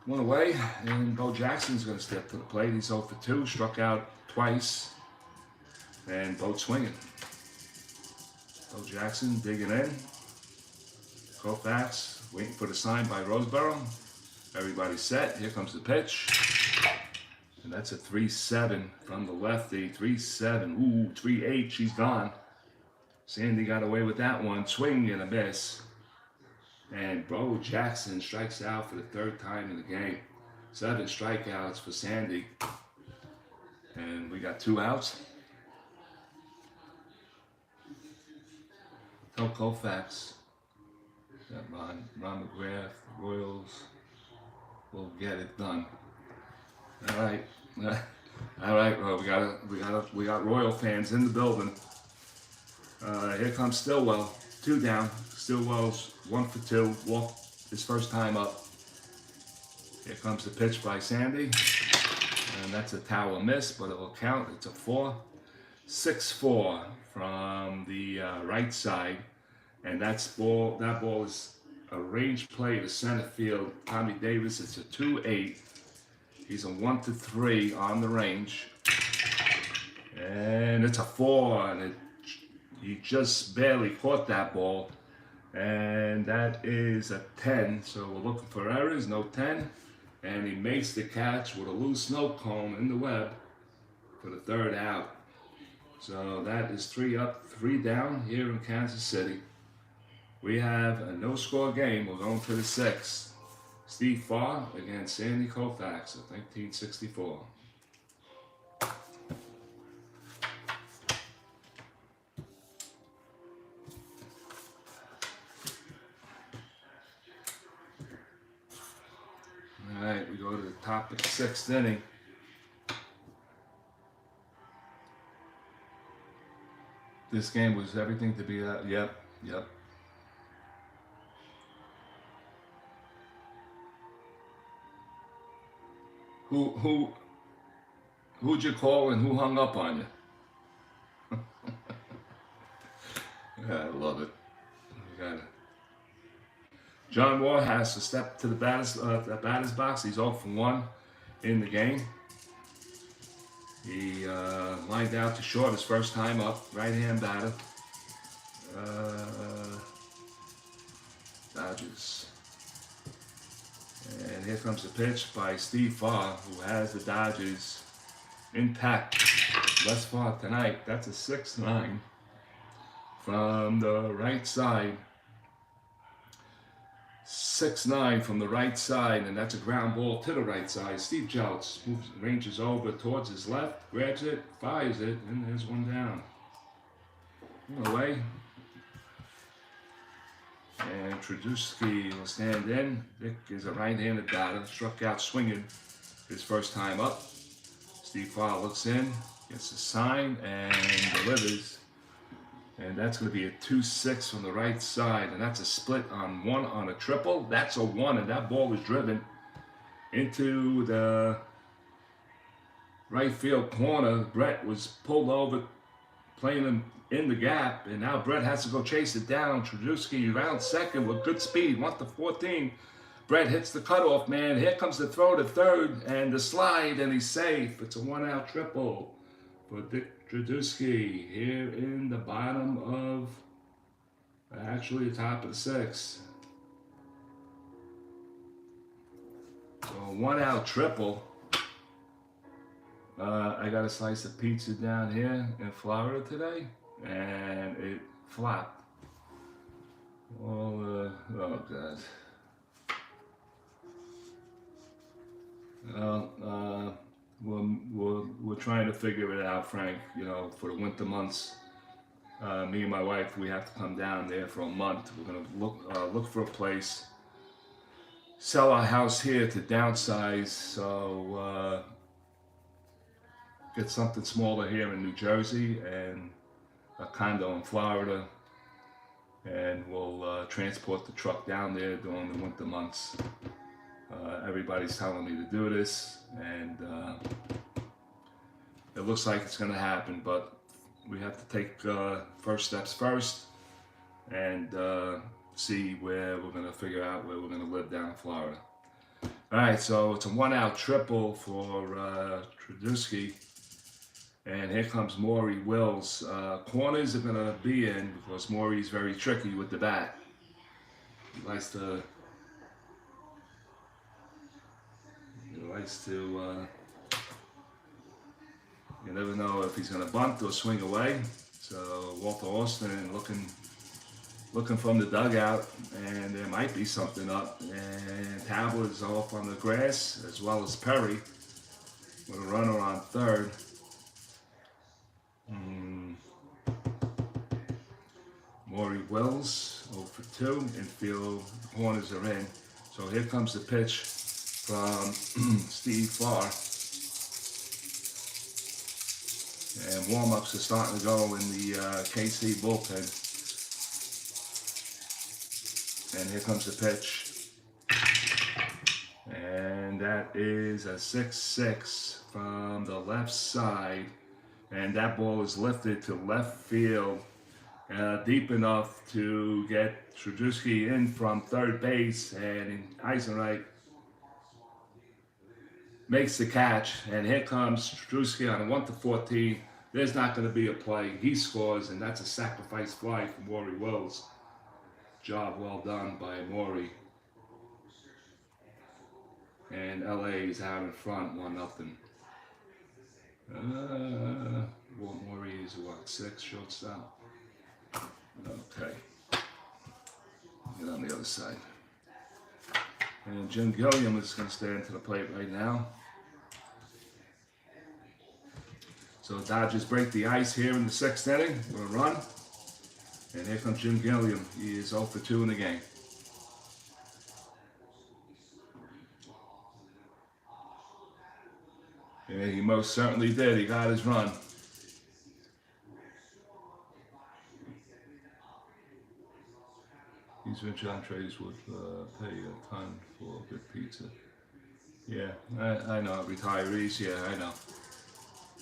1 away, and Bo Jackson's going to step to the plate. He's 0 for 2, struck out twice, and both swinging. Bo Jackson digging in. Koufax waiting for the sign by Roseboro. Everybody's set. Here comes the pitch. And that's a 3-7 from the lefty. 3-7. Ooh, 3-8. She's gone. Sandy got away with that one. Swing and a miss. And Bo Jackson strikes out for the third time in the game. 7 strikeouts for Sandy. And we got 2 outs. Tell Koufax that Ron McGrath, Royals will get it done. All right, all right. Well, we got Royal fans in the building. Here comes Stillwell, 2 down. Stillwell's 1 for 2. Walked his first time up. Here comes the pitch by Sandy, and that's a tower miss, but it will count. It's a 4. 6-4 from the right side, and that ball is a range play to center field. Tommy Davis, it's a 2-8. He's a 1-3 on the range, and it's a 4, and he just barely caught that ball, and that is a 10. So we're looking for errors, no 10, and he makes the catch with a loose snow cone in the web for the 3rd out. So that is 3 up, 3 down here in Kansas City. We have a no-score game. We're going to the 6th. Steve Farr against Sandy Koufax of 1964. All right, we go to the top of the 6th inning. This game was everything to be that. Yep. Who'd you call and who hung up on you? Yeah, I love it. You got it. John Moore has to step to the batter's box. He's 0 for 1 in the game. He lined out to short his first time up, right-hand batter. Dodgers. And here comes the pitch by Steve Farr, who has the Dodgers intact thus far tonight. That's a 6-9 from the right side. 6-9 from the right side, and that's a ground ball to the right side. Steve Jeltz ranges over towards his left, grabs it, fires it, and there's one down. Away. And Trudusky will stand in. Dick is a right-handed batter, struck out swinging his first time up. Steve Farr looks in, gets a sign, and delivers. And that's going to be a 2-6 from the right side, and that's a split on 1 on a triple. That's a 1, and that ball was driven into the right field corner. Brett was pulled over, playing him in the gap, and now Brett has to go chase it down. Trudusky round second with good speed, 1-14. Brett hits the cutoff man. Here comes the throw to third, and the slide, and he's safe. It's a 1-out triple for Dick Trudusky here in the bottom of, actually the top of the 6th. So a 1-out triple. I got a slice of pizza down here in Florida today, and it flopped. Oh God. We're trying to figure it out, Frank. You know, for the winter months, me and my wife, we have to come down there for a month. We're gonna look for a place, sell our house here to downsize, so get something smaller here in New Jersey and a condo in Florida, and we'll transport the truck down there during the winter months. Everybody's telling me to do this, and it looks like it's going to happen, but we have to take first steps first and see where we're going to figure out where we're going to live down in Florida. All right, so it's a 1-out triple for Trudusky, and here comes Maury Wills. Corners are going to be in because Maury's very tricky with the bat. He likes to He likes to, you never know if he's going to bunt or swing away. So Walter Austin looking from the dugout, and there might be something up. And Tabler is off on the grass, as well as Perry, with a runner on third. Maury Wells 0 for 2. Infield corners are in. So here comes the pitch from Steve Farr. And warm-ups are starting to go in the KC bullpen. And here comes the pitch. And that is a 6-6 from the left side. And that ball is lifted to left field, deep enough to get Trudusky in from third base. And Eisenreich makes the catch. And here comes Trudusky on a 1-14. There's not going to be a play. He scores, and that's a sacrifice fly from Maury Wells. Job well done by Maury. And LA is out in front, 1-0. Maury is what, 6 shortstop? Okay. Get on the other side. And Jim Gilliam is going to stand to the plate right now. So Dodgers break the ice here in the 6th inning with a run. And here comes Jim Gilliam. He is 0 for 2 in the game. And he most certainly did. He got his run. These rich entrees would pay a ton for good pizza. Yeah, I know. Retirees, yeah, I know.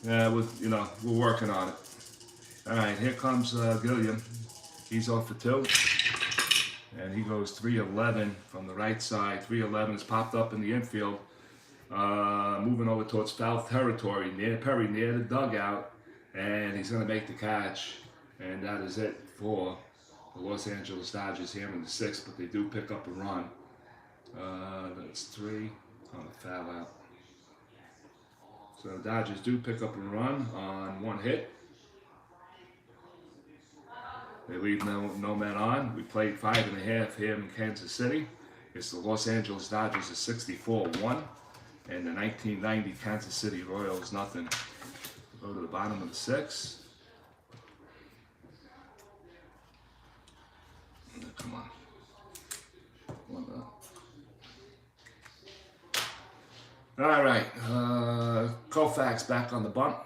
Yeah, we're working on it. All right, here comes Gilliam. He's 0 for 2. And he goes 3-11 from the right side. 3-11 is popped up in the infield. Moving over towards foul territory, near Perry, near the dugout. And he's going to make the catch. And that is it for the Los Angeles Dodgers here in the 6th. But they do pick up a run. That's 3 on the foul out. So the Dodgers do pick up a run on 1 hit. They leave no man on. We played 5.5 here in Kansas City. It's the Los Angeles Dodgers at 64-1. And the 1990 Kansas City Royals, nothing. Go to the bottom of the 6th. Come on. All right. Koufax back on the bunt.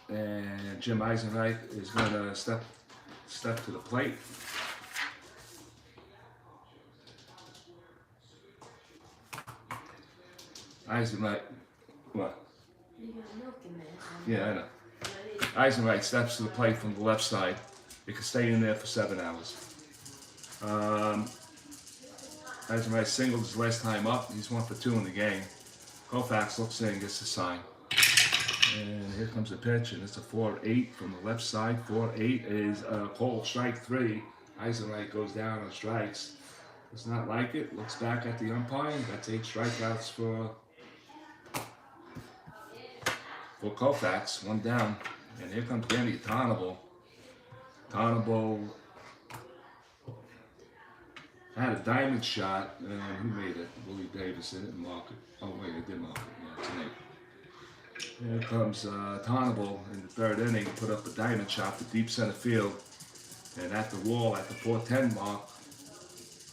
And Jim Eisenreich is going to step to the plate. Eisenreich, what? You got milk in there. Yeah, I know. Eisenreich steps to the plate from the left side. It can stay in there for 7 hours. Eisenreich singled his last time up. He's 1 for 2 in the game. Koufax looks in, gets the sign. And here comes the pitch, and it's a 4-8 from the left side. 4-8 is a cold strike 3. Eisenreich goes down on strikes. Does not like it. Looks back at the umpire. That's 8 strikeouts for Koufax. 1 down. And here comes Danny Tarnable. Tarnable had a diamond shot. And who made it? Willie Davis. They didn't mark it. Oh, wait, they did mark it. Yeah, it's an 8. Here comes Tarnable in the 3rd inning, put up a diamond shot to deep center field. And at the wall, at the 4:10 mark,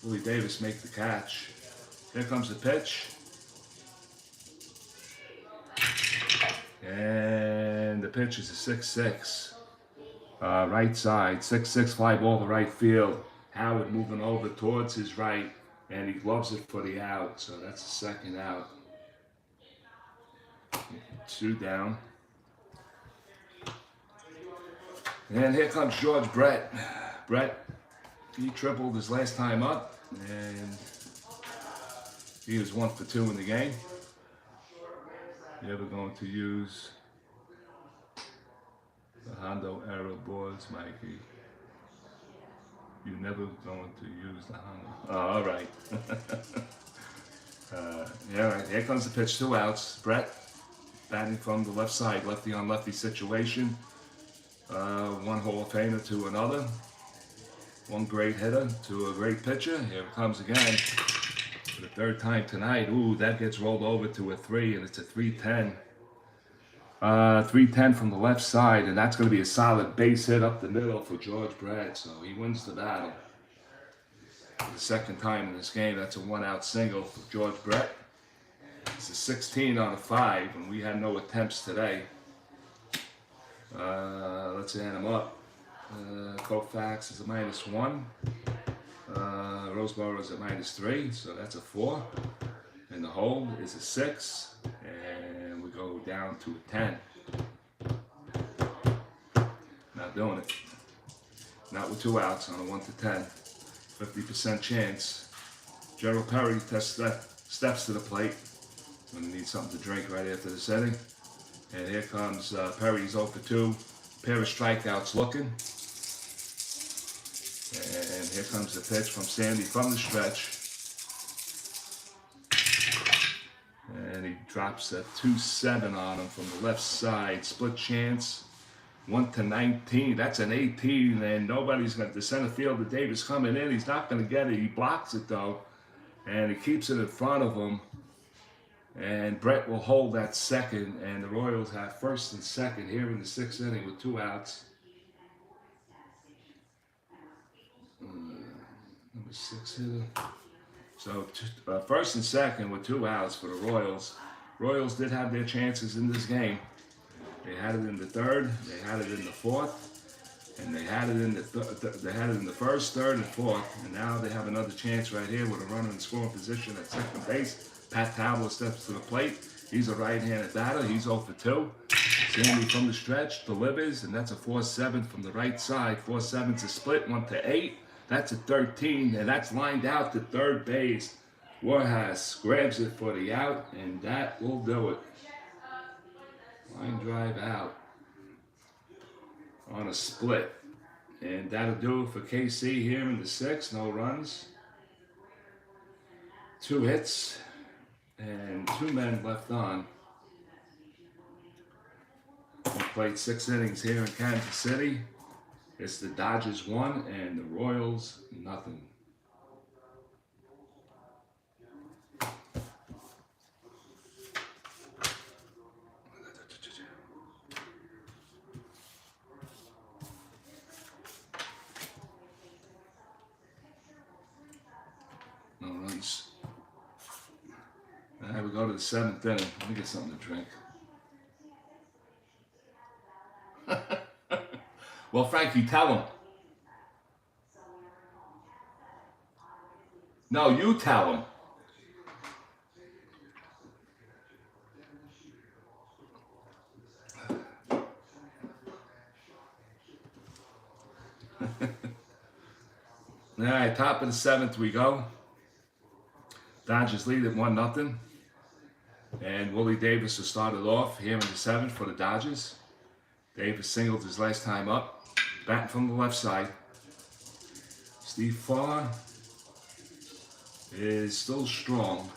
Willie Davis make the catch. Here comes the pitch. And the pitch is a 6-6. Right side, 6-6 fly ball to right field. Howard moving over towards his right, and he gloves it for the out. So that's the 2nd out. 2 down. And here comes George Brett. Brett, he tripled his last time up, and he was 1 for 2 in the game. You ever going to use the Hondo Arrow boards, Mikey? You never going to use the Hondo. Oh, all right. Yeah, here comes the pitch, 2 outs. Brett batting from the left side, lefty on lefty situation. One Hall of Famer to another. One great hitter to a great pitcher. Here it comes again for the 3rd time tonight. Ooh, that gets rolled over to a 3, and it's a 3-10. 3-10 from the left side, and that's going to be a solid base hit up the middle for George Brett. So he wins the battle. For the 2nd time in this game, that's a 1-out single for George Brett. It's a 16 on a 5, and we had no attempts today. Let's add them up. Koufax is a -1. Roseboro is a -3, so that's a 4. And the hold is a 6, and we go down to a 10. Not doing it. Not with 2 outs on a 1-10. 50% chance. Gerald Perry steps to the plate. Gonna need something to drink right after this inning. And here comes Perry's 0 for 2. Pair of strikeouts looking. And here comes the pitch from Sandy from the stretch. And he drops a 2-7 on him from the left side. Split chance. 1-19. That's an 18. And nobody's got the center fielder Davis coming in. He's not going to get it. He blocks it though. And he keeps it in front of him. And Brett will hold that 2nd. And the Royals have 1st and 2nd here in the 6th inning with 2 outs. Number 6 hitter. So 1st and 2nd with 2 outs for the Royals. Royals did have their chances in this game. They had it in the 3rd, they had it in the 4th, and they had it in the 1st, 3rd, and 4th. And now they have another chance right here with a runner in scoring position at 2nd base. Pat Tabler steps to the plate. He's a right-handed batter. He's 0 for 2. Sandy from the stretch delivers, and that's a 4-7 from the right side. 4-7's a split, 1-8. That's a 13, and that's lined out to 3rd base. Warhas grabs it for the out, and that will do it. Line drive out on a split. And that'll do it for KC here in the 6th. No runs. 2 hits. And 2 men left on. We played 6 innings here in Kansas City. It's the Dodgers 1 and the Royals nothing. No runs. All right, we go to the 7th inning. Let me get something to drink. Well, Frankie, tell him. No, you tell him. All right, top of the 7th we go. Dodgers lead at 1-0. And Willie Davis has started off here in the 7th for the Dodgers. Davis singled his last time up. Batting from the left side. Steve Farr is still strong.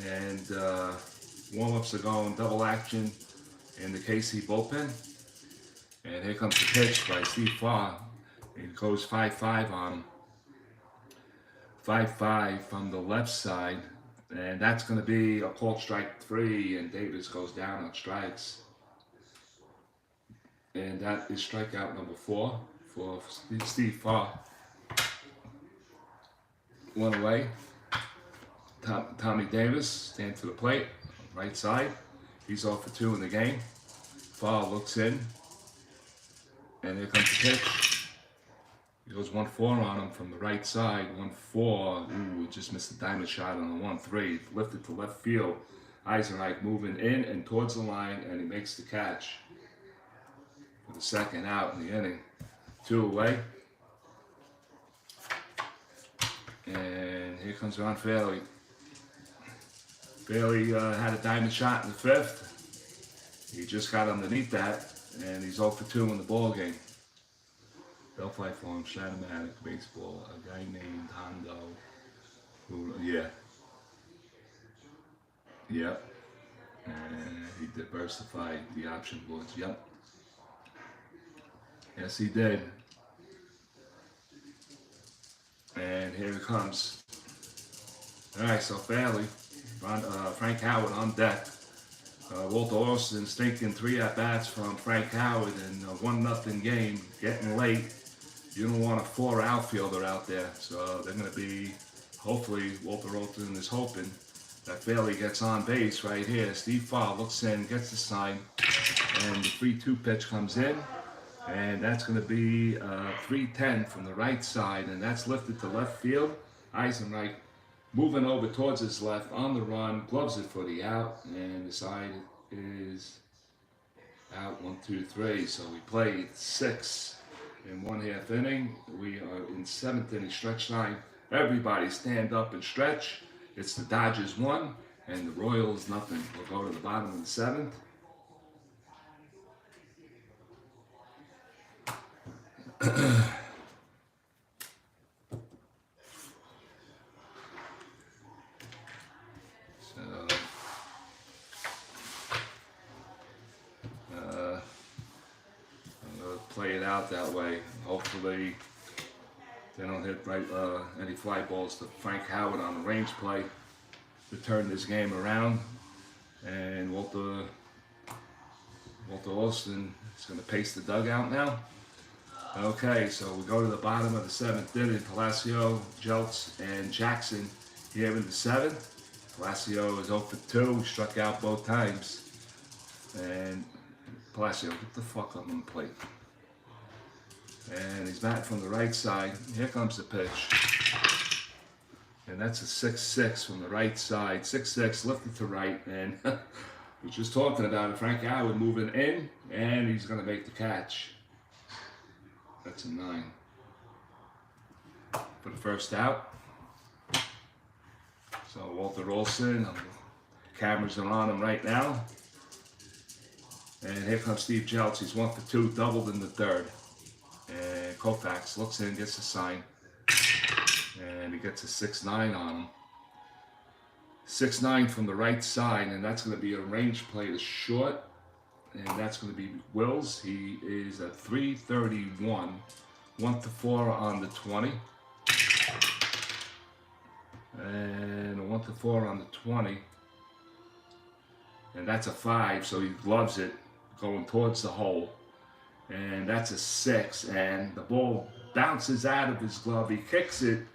And warm-ups are going double action in the KC bullpen. And here comes the pitch by Steve Farr. It goes 5-5 on him. 5-5 from the left side. And that's going to be a called strike 3, and Davis goes down on strikes. And that is strikeout number 4 for Steve Farr. 1 away. Tommy Davis stands to the plate, right side. He's 0 for 2 in the game. Farr looks in. And here comes the pitch. He goes 1-4 on him from the right side. 1-4. Ooh, just missed a diamond shot on the 1-3. Lifted to left field. Eisenreich moving in and towards the line, and he makes the catch for the 2nd out in the inning. 2 away. And here comes Ron Fairley. Fairley had a diamond shot in the 5th. He just got underneath that, and he's 0 for 2 in the ball game. Delphi Farm, STRAT-O-MATIC, baseball, a guy named Hondo, who, yeah, Yep. And he diversified the option boards. Yep. Yes, he did. And here it comes. All right, so fairly, Frank Howard on deck. Walter Austin taking 3 at-bats from Frank Howard in a 1-0 game, getting late. You don't want a 4 outfielder out there, so they're going to be, hopefully, Walter Austin is hoping that Fairley gets on base right here. Steve Farr looks in, gets the sign, and the 3-2 pitch comes in, and that's going to be 3-10 from the right side, and that's lifted to left field. Eisenreich moving over towards his left on the run, gloves it for the out, and the side is out 1, 2, 3. So we played 6 in 1/2 inning. We are in 7th inning stretch time. Everybody stand up and stretch. It's the Dodgers 1 and the Royals nothing. We'll go to the bottom of the 7th. Play it out that way. Hopefully they don't hit any fly balls to Frank Howard on the range play to turn this game around. And Walter Austin is going to pace the dugout now. Okay, so we go to the bottom of the 7th inning. Palacio, Jeltz, and Jackson here in the 7th. Palacio is 0 for 2. He struck out both times. And Palacio, get the fuck up on the plate. And he's batting from the right side. Here comes the pitch. And that's a 6-6 from the right side. 6-6, lifted to right. And we're just talking about it. Frank Howard moving in, and he's going to make the catch. That's a 9. For the first out. So Walter Olson, cameras are on him right now. And here comes Steve Jeltz. He's 1 for 2, doubled in the 3rd. And Koufax looks in, gets a sign, and he gets a 6-9 on him. 6-9 from the right side, and that's going to be a range play to short, and that's going to be Wills. He is at 331, 1 to 4 on the 20, and a 1 to 4 on the 20, and that's a 5, so he gloves it going towards the hole. And that's a 6, and the ball bounces out of his glove. He kicks it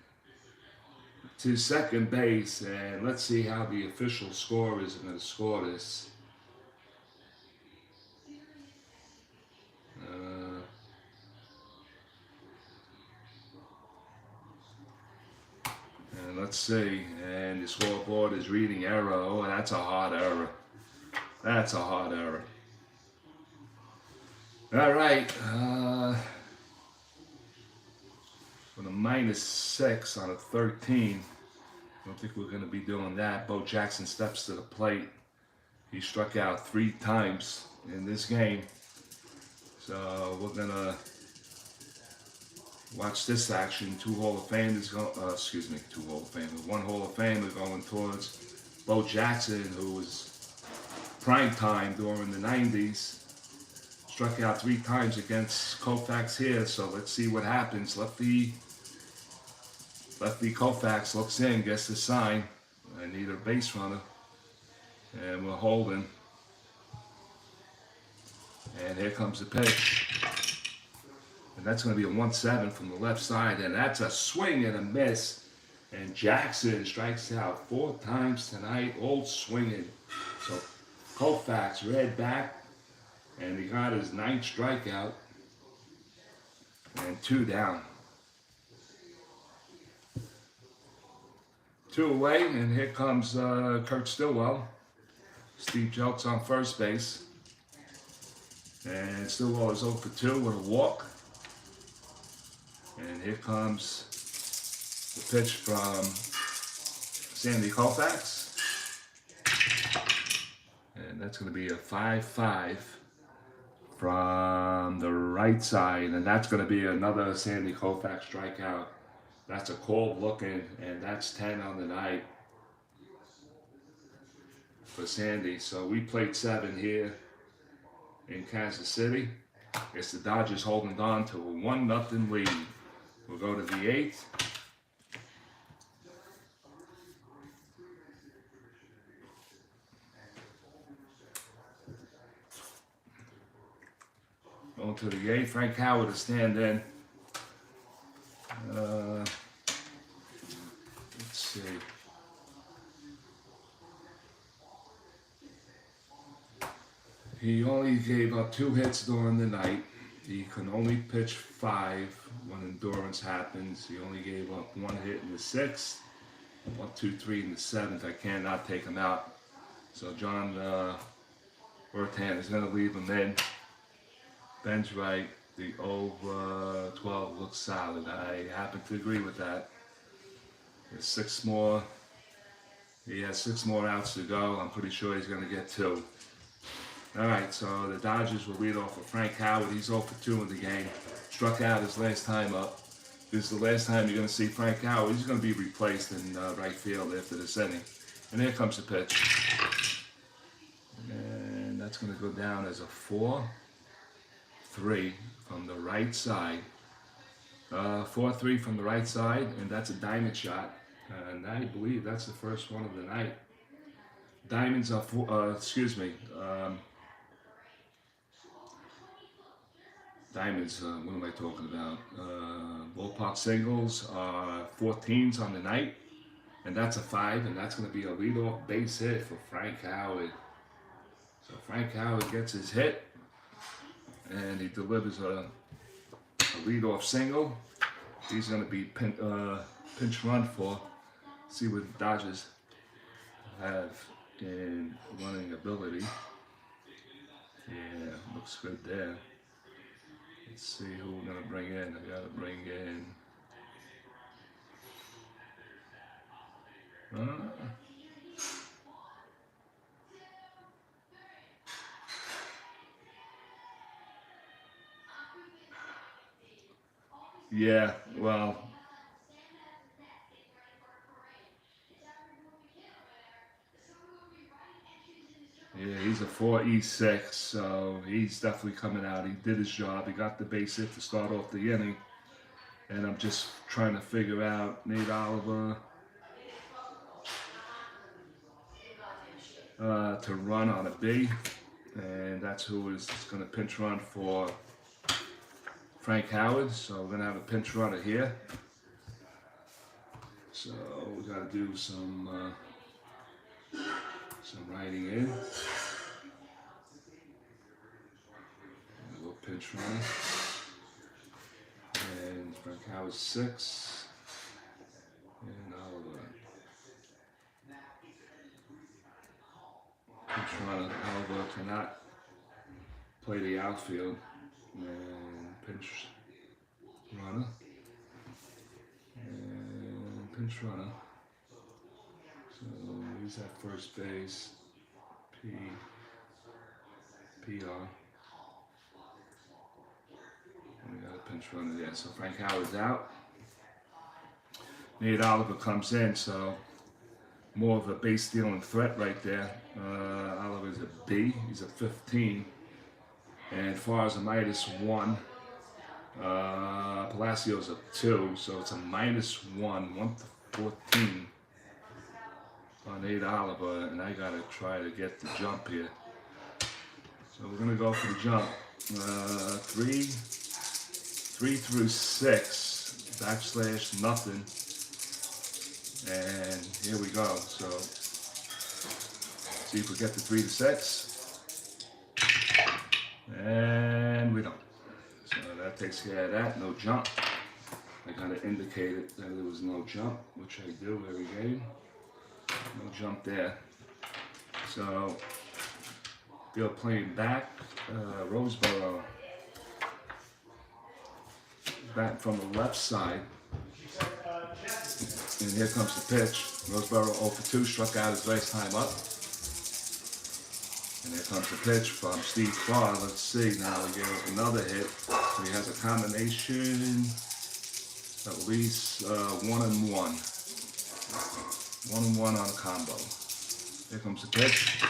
to second base, and let's see how the official scorers are going to score this. And let's see, and the scoreboard is reading error. Oh, that's a hard error. That's a hard error. All right, with a -6 on a 13, I don't think we're going to be doing that. Bo Jackson steps to the plate. He struck out 3 times in this game. So we're going to watch this action. 2 Hall of Famers, one Hall of Famer going towards Bo Jackson, who was prime time during the 90s. Struck out 3 times against Koufax here, so let's see what happens. Lefty Koufax looks in, gets the sign. I need a base runner, and we're holding. And here comes the pitch, and that's going to be a 1-7 from the left side, and that's a swing and a miss. And Jackson strikes out 4 times tonight, all swinging. So Koufax read back. And he got his 9th strikeout and 2 down. 2 away, and here comes Kurt Stillwell. Steve Jeltz on first base. And Stillwell is 0 for 2 with a walk. And here comes the pitch from Sandy Koufax. And that's going to be a 5-5. From the right side, and that's going to be another Sandy Koufax strikeout. That's a cold looking, and that's 10 on the night. for Sandy. So we played 7 here in Kansas City. It's the Dodgers holding on to a 1-0 lead. We'll go to the 8th. Going to the 8th. Frank Howard to stand in. Let's see. He only gave up 2 hits during the night. He can only pitch 5 when endurance happens. He only gave up 1 hit in the 6th, 1, 2, 3 in the 7th. I cannot take him out. So John Bertan is going to leave him in. Ben's right. The over 12 looks solid. I happen to agree with that. There's 6 more. He has 6 more outs to go. I'm pretty sure he's going to get 2. All right, so the Dodgers will lead off with Frank Howard. He's 0 for 2 in the game. Struck out his last time up. This is the last time you're going to see Frank Howard. He's going to be replaced in right field after this inning. And here comes the pitch. And that's going to go down as a 4-3 from the right side. 4-3 from the right side, and that's a diamond shot. And I believe that's the first one of the night. Diamonds are diamonds, what am I talking about? Ballpark singles are 14s on the night, and that's a 5, and that's going to be a leadoff base hit for Frank Howard. So Frank Howard gets his hit, and he delivers a leadoff single. He's going to be pinch run for. See what the Dodgers have in running ability. Yeah, looks good there. Let's see who we're going to bring in. I got to bring in. Yeah, well. Yeah, he's a 4E6, so he's definitely coming out. He did his job. He got the base hit to start off the inning. And I'm just trying to figure out Nate Oliver to run on a B. And that's who is going to pinch run for Frank Howard. So we're going to have a pinch runner here. So we got to do some writing in. A little pinch runner. And Frank Howard 6. And Oliver. Pinch runner. Oliver cannot play the outfield. And pinch runner. And pinch runner. So he's at first base, PR. And we got a pinch runner there. So Frank Howard's out. Nate Oliver comes in, so more of a base stealing threat right there. Oliver's a B, he's a 15. And Farr's a -1. Palacios a 2, so it's a -1, 1 to 14. On Nate Oliver, and I gotta try to get the jump here. So we're gonna go for the jump. 3 through 6, /nothing, and here we go. So see if we get the 3 to 6, and we don't. So that takes care of that. No jump. I gotta indicate it that there was no jump, which I do every game. No jump there. So they're playing back. Roseboro back from the left side. And here comes the pitch. Roseboro 0 for 2, struck out his last time up. And here comes the pitch from Steve Farr. Let's see now. He gave up another hit. So he has a combination at least 1 and 1. 1 and 1 on a combo. Here comes the pitch.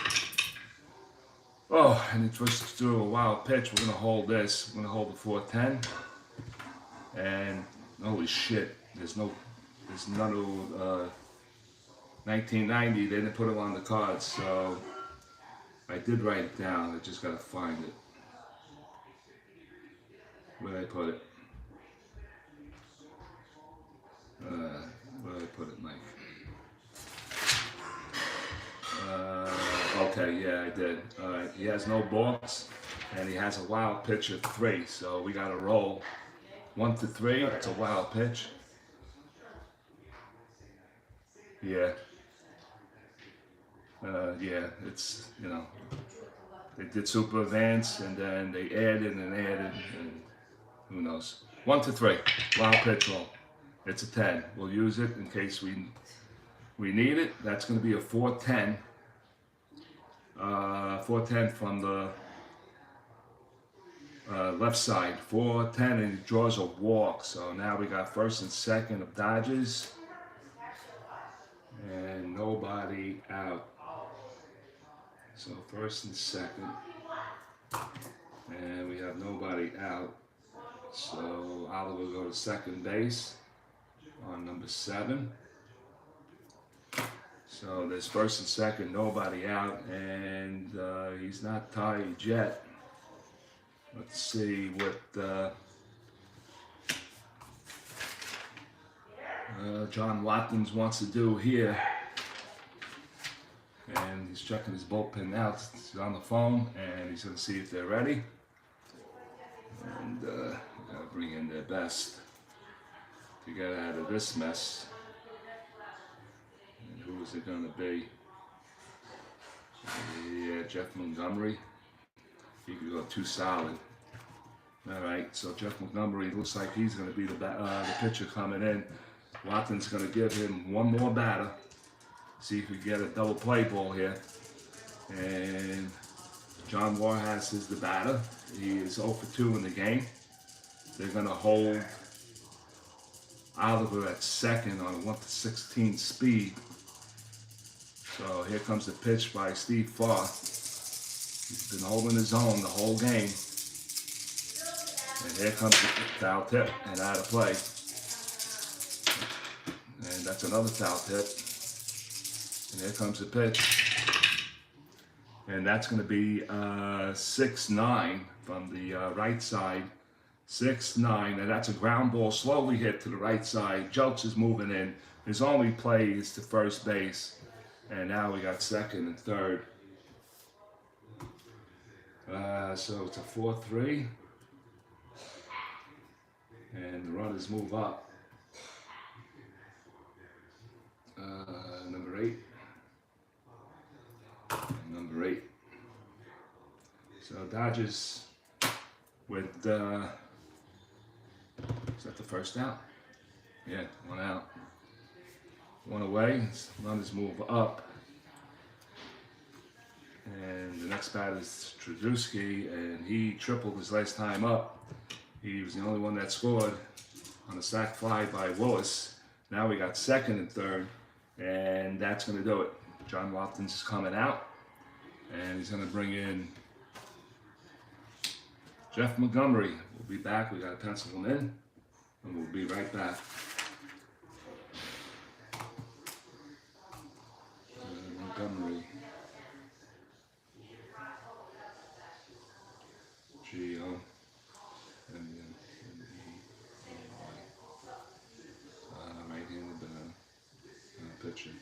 Oh, and he twists through a wild pitch. We're gonna hold this. We're gonna hold the 410. And holy shit, there's none of 1990. They didn't put it on the cards, so I did write it down. I just gotta find it. Where did I put it? Where did I put it, Mike? Okay, yeah, I did. All right, he has no balks, and he has a wild pitch at 3, so we got to roll 1 to 3. It's a wild pitch. Yeah. Yeah, it's, you know, they did super advance, and then they added, and who knows. 1 to 3, wild pitch roll. It's a 10. We'll use it in case we need it. That's going to be a 410. 410 from the left side. 410, and he draws a walk. So now we got first and second of Dodgers. And nobody out. So first and second. And we have nobody out. So Oliver will go to second base on number 7. So there's first and second, nobody out, and he's not tied yet. Let's see what John Watkins wants to do here. And he's checking his bullpen out. He's on the phone, and he's going to see if they're ready. And got to bring in their best to get out of this mess. And who is it going to be? Yeah, Jeff Montgomery. He could go 2 solid. All right, so Jeff Montgomery looks like he's going to be the pitcher coming in. Watkins going to give him one more batter. See if we get a double play ball here. And John Warhas is the batter. He is 0 for 2 in the game. They're going to hold Oliver at second on a 1 to 16 speed. So here comes the pitch by Steve Farr. He's been holding his own the whole game. And here comes the foul tip and out of play. And that's another foul tip. And here comes the pitch. And that's going to be 6-9 from the right side. 6-9, and that's a ground ball slowly hit to the right side. Jelks is moving in. His only play is to first base. And now we got second and third. So it's a 4-3. And the runners move up. Number 8. And number 8. So Dodgers with, is that the first out? Yeah, 1 out. 1 away, runners move up. And the next batter is Trudusky, and he tripled his last time up. He was the only one that scored on a sac fly by Willis. Now we got second and third, and that's going to do it. John Watkins is coming out, and he's going to bring in Jeff Montgomery. We'll be back. We got to pencil him in, and we'll be right back. Montgomery. G-O. Right-handed pitcher.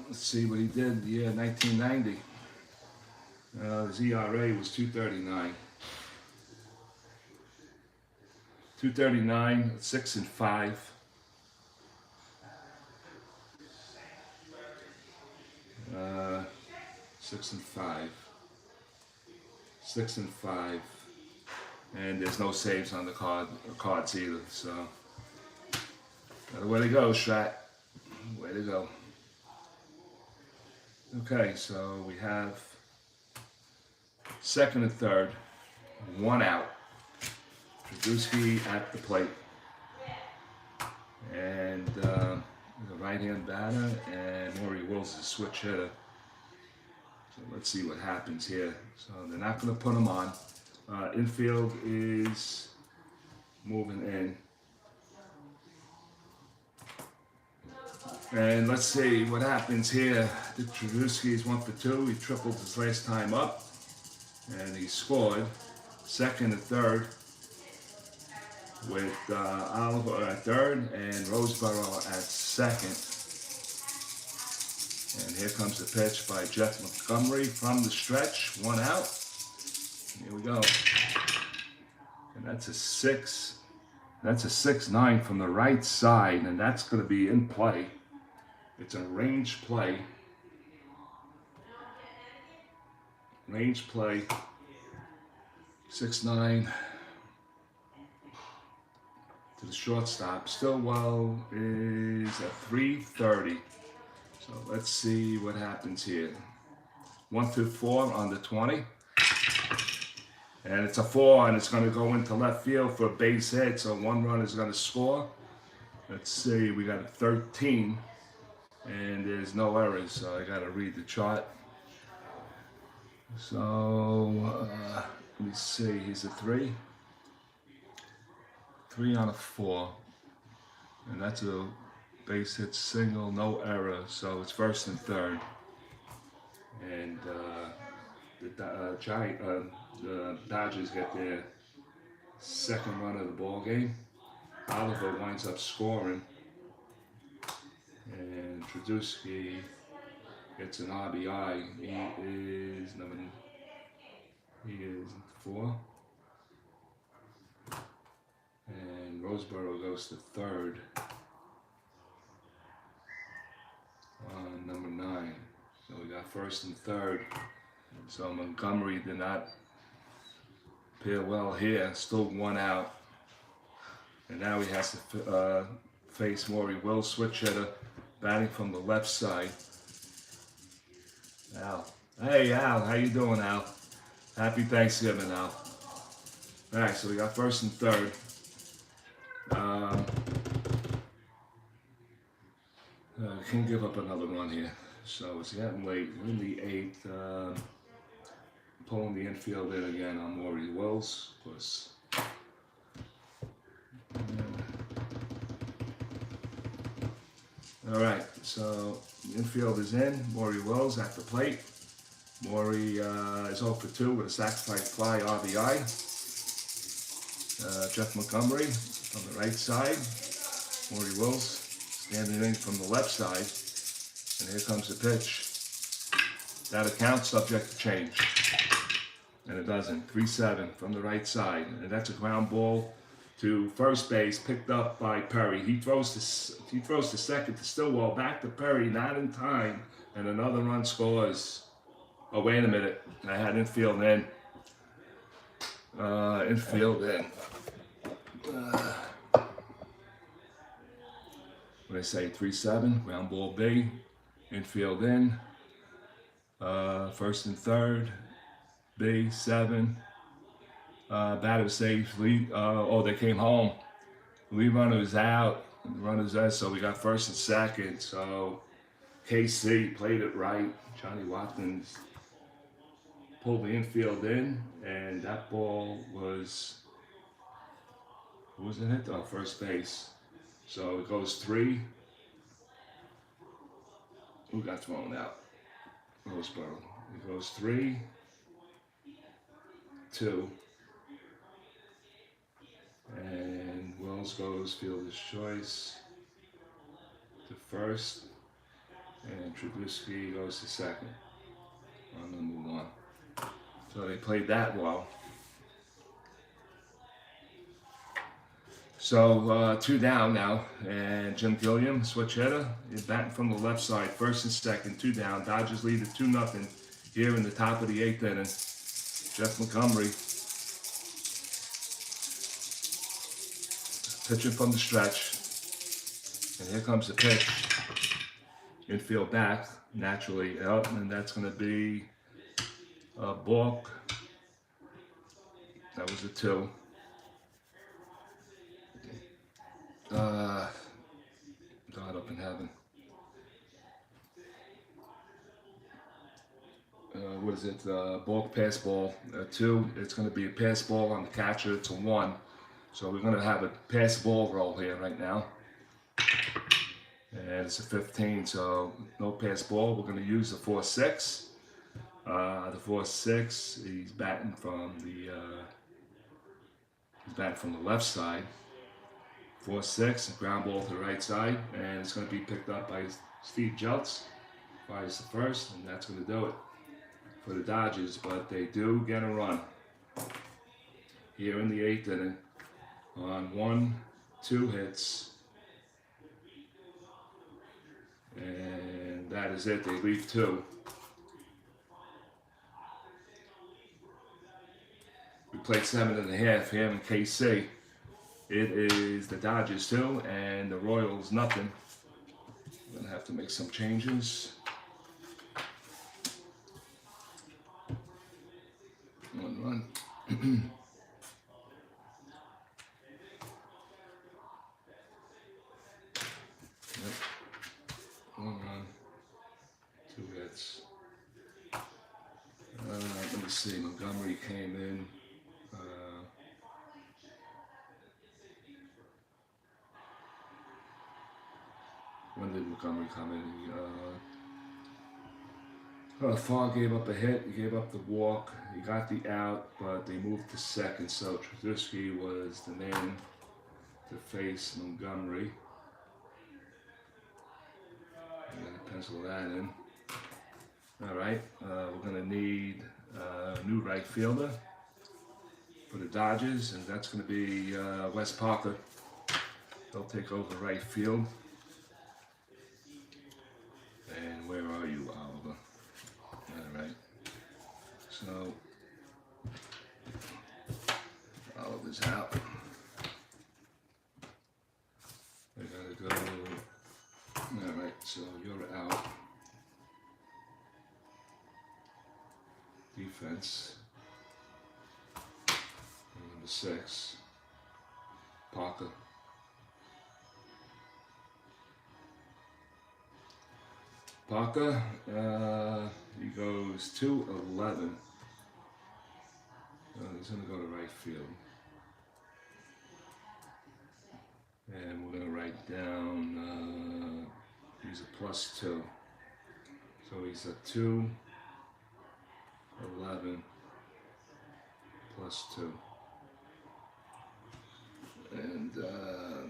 Let's see what he did. Yeah, 1990. His ERA was 2.39. 2.39, 6-5. Uh, 6-5. 6-5. And there's no saves on the cards either, so way to go, Strat. Way to go. Okay, so we have second and third, 1 out. Trudusky at the plate. And the right-hand batter, and Maury Wills is a switch hitter. So let's see what happens here. So they're not going to put him on. Infield is moving in. And let's see what happens here. Dick Trubisky is 1 for 2. He tripled his last time up. And he scored second and third with Oliver at third and Roseboro at second. And here comes the pitch by Jeff Montgomery from the stretch. 1 out. Here we go. And that's a 6. That's a 6-9 from the right side, and that's going to be in play. It's a range play. Range play. 6-9 to the shortstop. Stillwell is at 330. So let's see what happens here. 1-4 on the 20. And it's a 4, and it's going to go into left field for a base hit. So 1 run is going to score. Let's see, we got a 13. And there's no errors, so I got to read the chart. So, let me see, he's a 3. 3 on a 4. And that's a base hit single, no error, so it's first and third. And the Dodgers get their second run of the ball game. Oliver winds up scoring. And Trubisky gets an RBI. He is 4. And Roseboro goes to third on number 9. So we got first and third. So Montgomery did not pair well here. Still 1 out. And now he has to face Maury Wills, switch hitter, batting from the left side. Al. Hey, Al. How you doing, Al? Happy Thanksgiving, Al. All right, so we got first and third. Can't give up another run here. So it's getting late. We're in the 8th. Pulling the infield in again on Maury Wills. Of course. All right, so the infield is in. Maury Wills at the plate. Maury is 0 for 2 with a sacrifice fly RBI. Jeff Montgomery on the right side. Maury Wills standing in from the left side. And here comes the pitch. That account subject to change. And it doesn't. 3-7 from the right side. And that's a ground ball to first base, picked up by Perry. He throws to second to Stillwell, back to Perry, not in time, and another run scores. Oh, wait a minute. I had infield in. Infield in. What did I say? 3-7, ground ball B, infield in. First and third, B, 7. Batter safe, lead, they came home. Lead runner's out, runner's out, so we got first and second. So KC played it right. Johnny Watkins pulled the infield in, and that ball was, who was in it? Oh, first base. So it goes 3. Who got thrown out? Roseboro. It goes 3-2. And Wells goes fielder's choice to first, and Trubisky goes to second on number 1. So they played that well. So 2 down now, and Jim Gilliam, switch hitter, is batting from the left side, first and second, 2 down. Dodgers lead at 2-0 here in the top of the 8th inning. Jeff Montgomery pitching from the stretch, and here comes the pitch. Infield back, naturally out, and that's going to be a balk. That was a 2. God up in heaven. What is it? Bulk pass ball 2. It's going to be a pass ball on the catcher. It's a 1. So we're going to have a pass ball roll here right now. And it's a 15, so no pass ball. We're going to use the 4-6. The 4-6. He's batting from the left side. 4-6, ground ball to the right side, and it's going to be picked up by Steve Jeltz. Fires the first, and that's going to do it for the Dodgers. But they do get a run here in the 8th inning on 1-2 hits, and that is it. They leave 2. We played 7.5 here in KC. It is the Dodgers 2 and the Royals nothing. I'm gonna have to make some changes. 1 run. Yep. 1 run. 2 hits. Let me see. Montgomery came in. When did Montgomery come in? Farr gave up a hit. He gave up the walk. He got the out, but they moved to second. So Trubisky was the man to face Montgomery. I'm going to pencil that in. All right. We're going to need a new right fielder for the Dodgers, and that's going to be Wes Parker. He'll take over right field. And where are you, Oliver? All right. So Oliver's out. I gotta go. All right. So you're out. Defense. Number 6. Parker. Parker, he goes 2-11. He's going to go to right field. And we're going to write down, he's a +2. So he's a 2-11 +2. And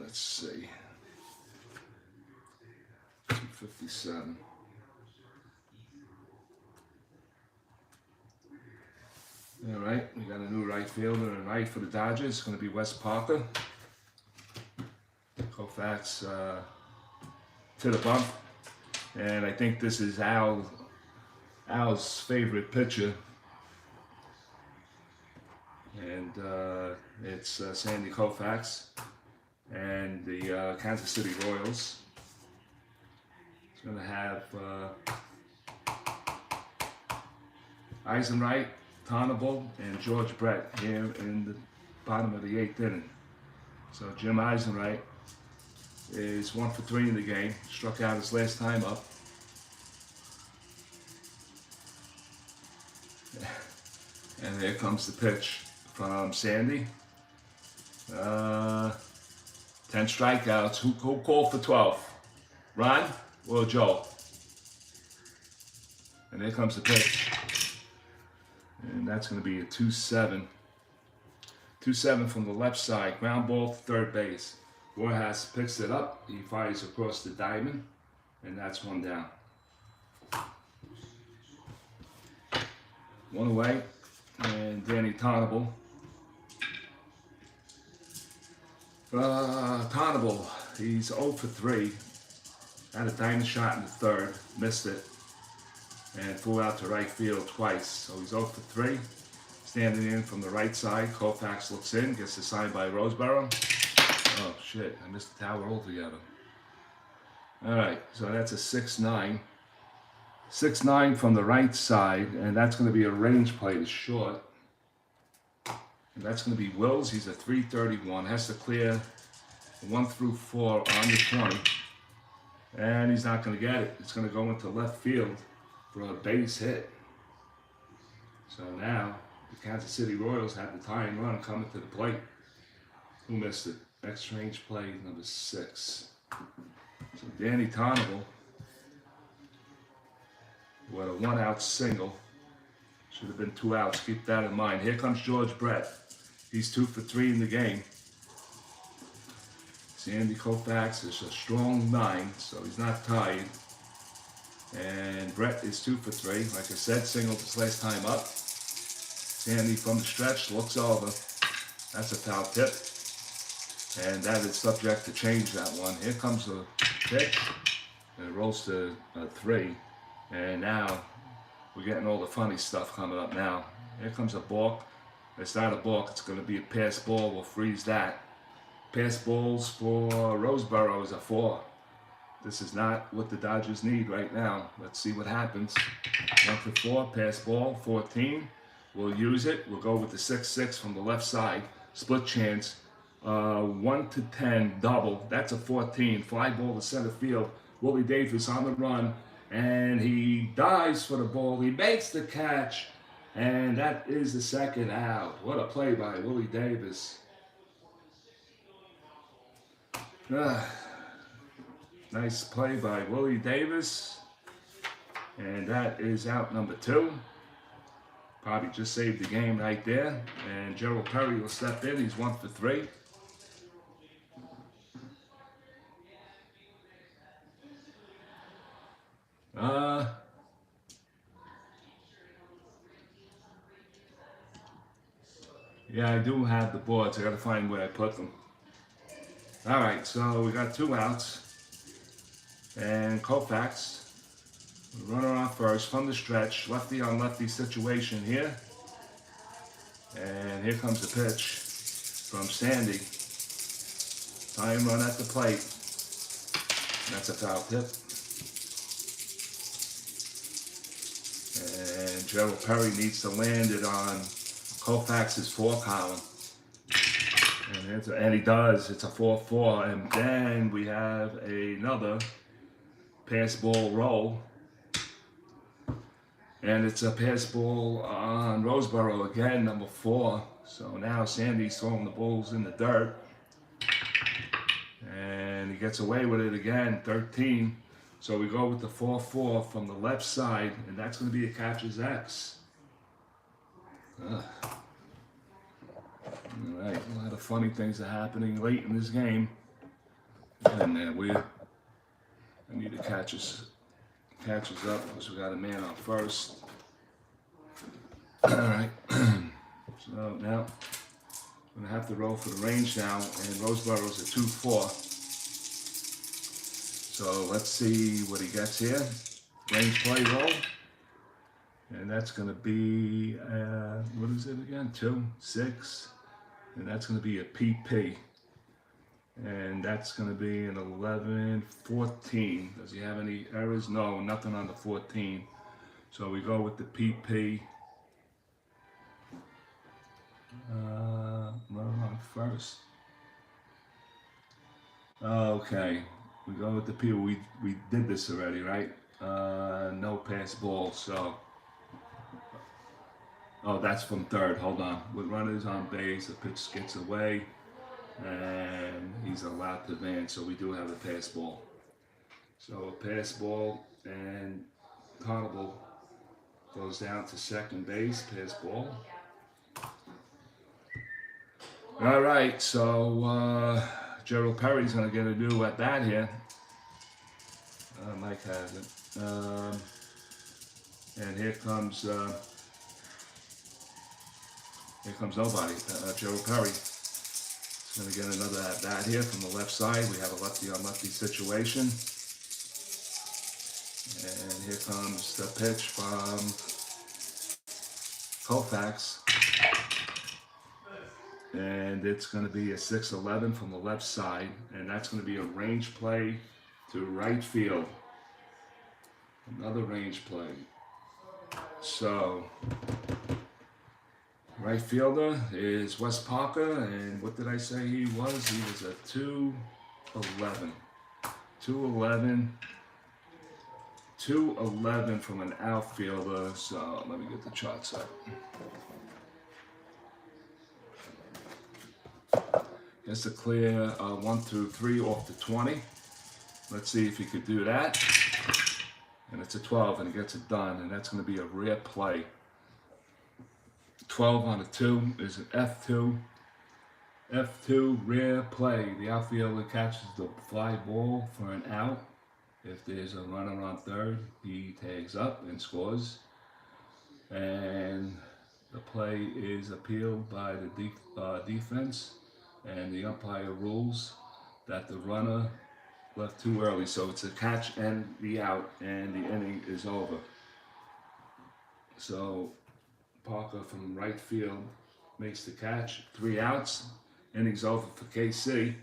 let's see, 257. All right, we got a new right fielder and right for the Dodgers. It's going to be Wes Parker. Koufax to the bump. And I think this is Al's favorite pitcher. And it's Sandy Koufax and the Kansas City Royals. It's going to have Eisenreich, Tarnable, and George Brett here in the bottom of the 8th inning. So Jim Eisenreich is 1 for 3 in the game. Struck out his last time up. And there comes the pitch from Sandy. 10 strikeouts. Who called for 12? Ron or Joe? And there comes the pitch. And that's going to be a 2-7. 2-7 from the left side. Ground ball to third base. Warhas picks it up. He fires across the diamond. And that's 1 down. 1 away. And Danny Tarnable. Tarnable, he's 0 for 3. Had a diamond shot in the 3rd. Missed it. And flew out to right field twice. So he's 0 for 3. Standing in from the right side. Koufax looks in, gets the sign by Roseboro. Oh shit, I missed the tower altogether. Alright, so that's a 6-9. 6-9 from the right side, and that's going to be a range play to short. And that's going to be Wills. He's a 331. Has to clear 1 through 4 on the 20. And he's not going to get it. It's going to go into left field for a base hit. So now the Kansas City Royals have the tying run coming to the plate. Who missed it? Next range play number 6. So Danny Tarnable with a 1-out single. Should have been 2 outs. Keep that in mind. Here comes George Brett. He's 2 for 3 in the game. Sandy Koufax is a strong 9, so he's not tied. And Brett is 2 for 3. Like I said, singled his last time up. Sandy from the stretch looks over. That's a foul tip. And that is subject to change, that one. Here comes a pitch. And it rolls to 3. And now we're getting all the funny stuff coming up now. Here comes a balk. It's not a balk. It's going to be a pass ball. We'll freeze that. Pass balls for Roseboro is a 4. This is not what the Dodgers need right now. Let's see what happens. 1 for 4, pass ball, 14. We'll use it. We'll go with the 6-6 from the left side. Split chance. 1 to 10 double. That's a 14. Fly ball to center field. Willie Davis on the run. And he dives for the ball. He makes the catch. And that is the 2nd out. What a play by Willie Davis. Nice play by Willie Davis. And that is out number 2. Probably just saved the game right there. And Gerald Perry will step in. He's 1 for 3. Yeah, I do have the boards. I gotta find where I put them. Alright, so we got 2 outs. And Koufax, runner on first from the stretch, lefty on lefty situation here. And here comes the pitch from Sandy. Tying run at the plate. That's a foul tip. And Gerald Perry needs to land it on Koufax's 4 column. And he does. It's a 4-4. And then we have another pass ball roll. And it's a pass ball on Roseboro again, number 4. So now Sandy's throwing the balls in the dirt. And he gets away with it again, 13. So we go with the 4-4 from the left side, and that's going to be a catcher's X. All right, a lot of funny things are happening late in this game. And I need to catch us up because we got a man on first. All right, so now I'm gonna have to roll for the range now, and Roseboro's a 2-4. So let's see what he gets here. Range play roll. And that's going to be, what is it again? 2, 6. And that's going to be a PP. And that's going to be an 11, 14. Does he have any errors? No, nothing on the 14. So we go with the PP. Running on first. Okay. We go with the P. We did this already, right? No pass ball, so. Oh, that's from third. Hold on. With runners on base, the pitch gets away, and he's allowed to advance. So we do have a pass ball. So a pass ball, and Tarnable goes down to second base. Pass ball. All right. So Gerald Perry's going to get a new at bat here. Mike has it. And here comes nobody. Gerald Perry is going to get another at bat here from the left side. We have a lefty on lefty situation. And here comes the pitch from Koufax. And it's going to be a 6-11 from the left side. And that's going to be a range play to right field. Another range play. So, right fielder is Wes Parker, and what did I say he was? He was a 2-11. 211. 211 from an outfielder. So let me get the charts up. Gets to clear 1 through 3 off the 20. Let's see if he could do that. And it's a 12 and he gets it done, and that's going to be a rare play. 12 on a 2 is an F2. F2, rare play. The outfielder catches the fly ball for an out. If there's a runner on third, he tags up and scores. And the play is appealed by the defense, and the umpire rules that the runner left too early. So it's a catch and the out, and the inning is over. So Parker from right field makes the catch. 3 outs. Inning's over for KC.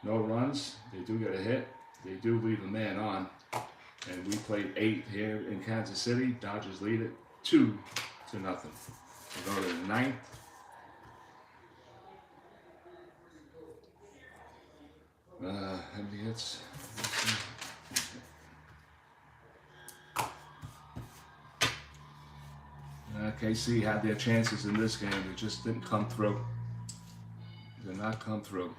No runs. They do get a hit. They do leave a man on. And we played 8 here in Kansas City. Dodgers lead it 2-0. We go to the 9th. How many hits? KC had their chances in this game. They just didn't come through. Did not come through.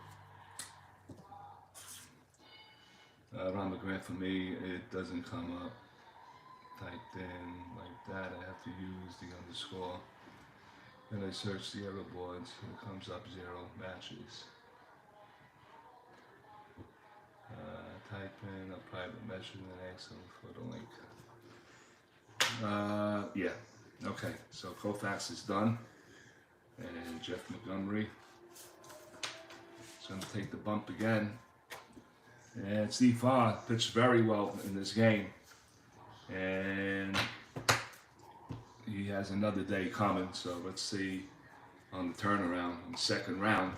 Ron McGrath, for me, it doesn't come up typed in like that. I have to use the underscore. Then I search the error boards, and it comes up 0 matches. Type in a private message and ask them for the link. Yeah, okay, so Koufax is done. And Jeff Montgomery is going to take the bump again. And Steve Farr pitched very well in this game. And he has another day coming, so let's see on the turnaround in the second round.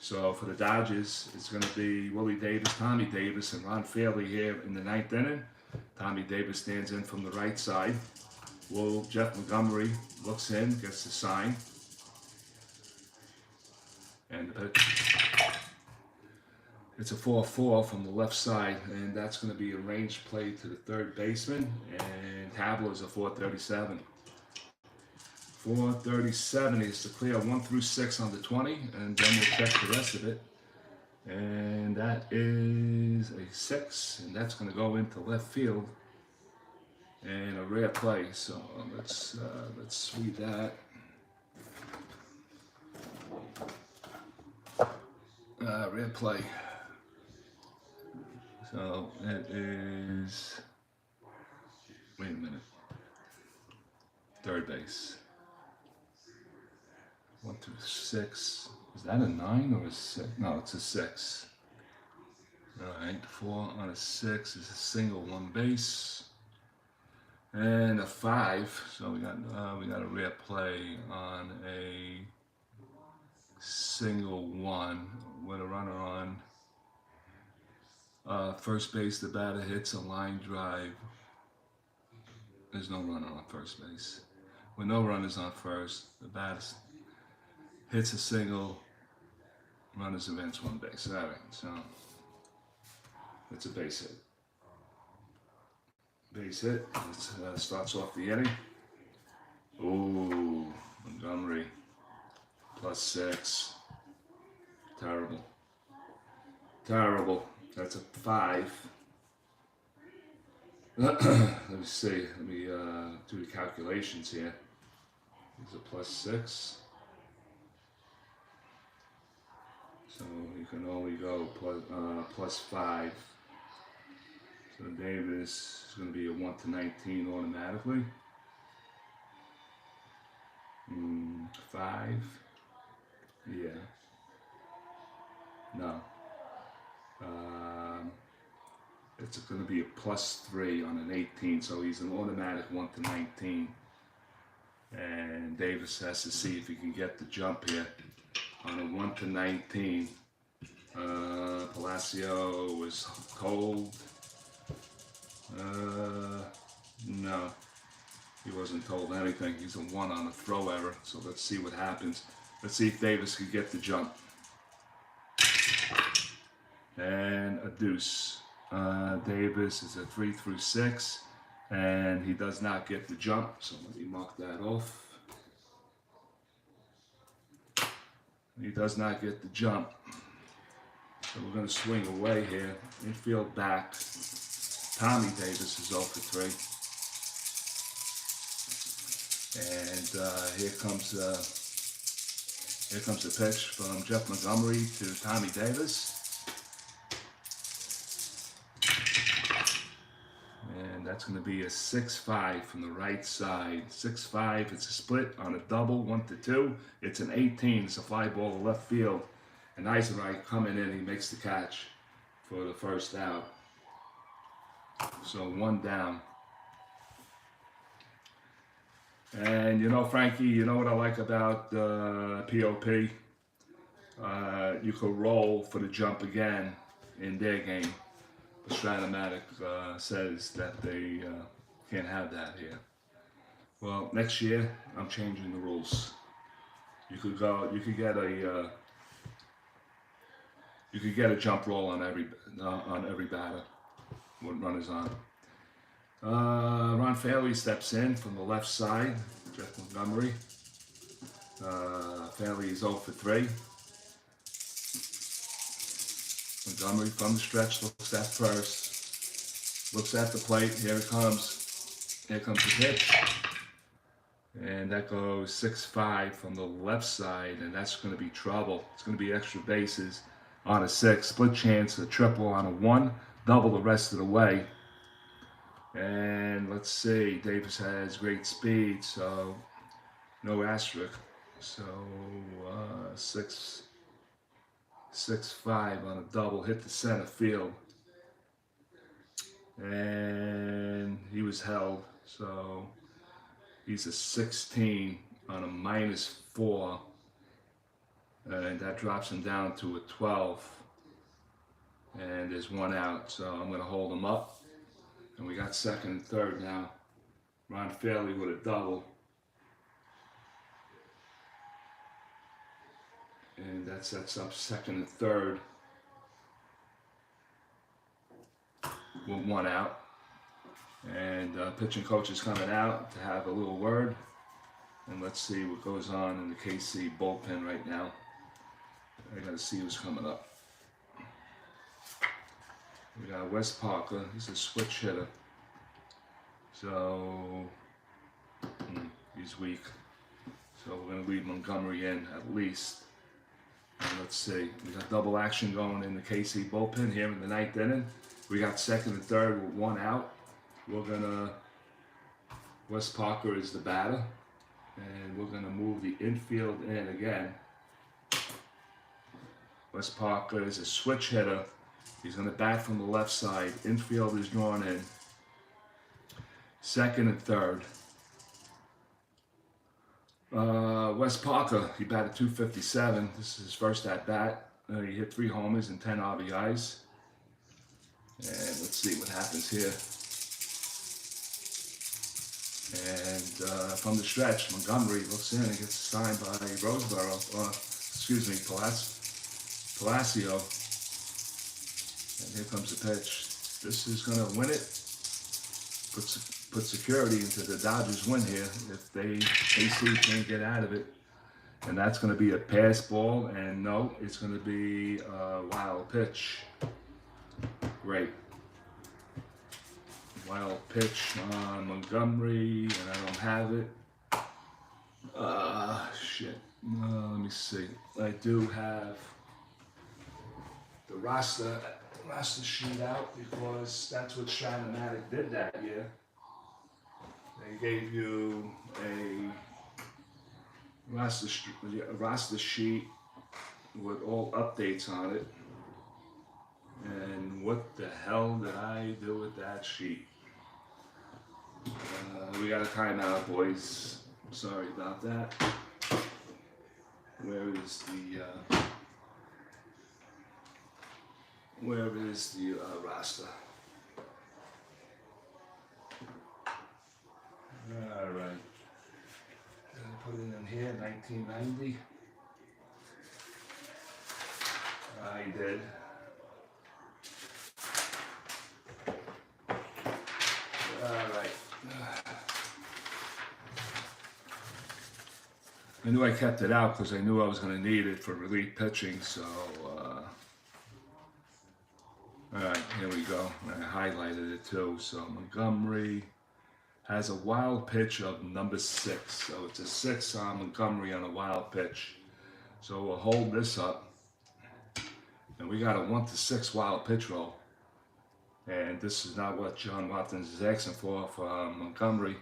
So for the Dodgers, it's going to be Willie Davis, Tommy Davis, and Ron Fairley here in the 9th inning. Tommy Davis stands in from the right side. Jeff Montgomery looks in, gets the sign. And the pitch. It's a 4-4 from the left side, and that's going to be a range play to the third baseman. And Tabler is a 437. 437 is to clear 1 through 6 on the 20, and then we'll check the rest of it. And that is a 6, and that's going to go into left field. And a rare play, so let's sweep that. Rare play. So it is, wait a minute, third base. 1 through 6. Is that a 9 or a 6? No, it's a 6. All right, 4 on a 6 is a single, 1 base. And a 5, so we got a rare play on a single 1 with a runner on first base. The batter hits a line drive. There's no runner on first base. With no runners on first, the batter hits a single, runners advance 1 base. All right, so it's a base hit. Base hit. It starts off the inning. Ooh, Montgomery +6. Terrible. Terrible. That's a 5. Let me see. Let me do the calculations here. It's a +6. So you can only go +5. So Davis is going to be a 1 to 19 automatically. 5. Yeah. No. It's going to be a +3 on an 18, so he's an automatic 1 to 19. And Davis has to see if he can get the jump here on a 1 to 19. Palacio was told. No, he wasn't told anything. He's a 1 on a throw error, so let's see what happens. Let's see if Davis can get the jump. and a deuce. Davis is a 3 through 6, and he does not get the jump, so let me mark that off. He does not get the jump. So we're going to swing away here. Infield back. Tommy Davis is 0 for 3. And here comes the pitch from Jeff Montgomery to Tommy Davis. And that's going to be a 6-5 from the right side. 6-5, it's a split on a double, 1-2. It's an 18, it's a fly ball to left field. And Eisenreich coming in, he makes the catch for the first out. So 1 down. And you know, Frankie, you know what I like about POP? You could roll for the jump again in their game. But STRAT-O-MATIC says that they can't have that here. Well, next year I'm changing the rules. You could get a jump roll on every batter when runners on. Ron Fairley steps in from the left side. Jeff Montgomery. Fairley is 0 for 3. Montgomery from the stretch looks at first. Looks at the plate. Here it comes. Here comes the pitch. And that goes 6-5 from the left side, and that's going to be trouble. It's going to be extra bases on a 6. Split chance, a triple on a 1. Double the rest of the way. And let's see, Davis has great speed, so no asterisk. So 6-5 on a double, hit the center field. And he was held, so he's a 16 on a -4. And that drops him down to a 12. And there's 1 out, so I'm going to hold him up. And we got second and third now. Ron Fairley with a double. And that sets up second and third. With 1 out. And pitching coach is coming out to have a little word. And let's see what goes on in the KC bullpen right now. I gotta see who's coming up. We got Wes Parker, he's a switch hitter. So, he's weak. So we're going to leave Montgomery in at least. And let's see, we got double action going in the KC bullpen here in the 9th inning. We got second and third with 1 out. We're going to, Wes Parker is the batter. And we're going to move the infield in again. Wes Parker is a switch hitter. He's going to bat from the left side. Infield is drawn in. Second and third. Wes Parker, he batted .257. This is his first at bat. He hit 3 homers and 10 RBIs. And let's see what happens here. And from the stretch, Montgomery looks in and gets signed by Palacio. And here comes the pitch. This is going to win it. Put security into the Dodgers win here if AC can't get out of it. And that's going to be a pass ball. And no, it's going to be a wild pitch. Great. Wild pitch on Montgomery, and I don't have it. Shit. Let me see. I do have the roster sheet out because that's what STRAT-O-MATIC did that year. They gave you a roster sheet with all updates on it. And what the hell did I do with that sheet? We got a timeout, boys. Sorry about that. Where is the roster? All right. Gonna put it in here, 1990. I did. I knew I kept it out because I knew I was going to need it for relief pitching. So, all right, here we go. I highlighted it too. So Montgomery has a wild pitch of number 6. So it's a 6 on Montgomery on a wild pitch. So we'll hold this up. And we got a 1-6 wild pitch roll. And this is not what John Watkins is asking for Montgomery.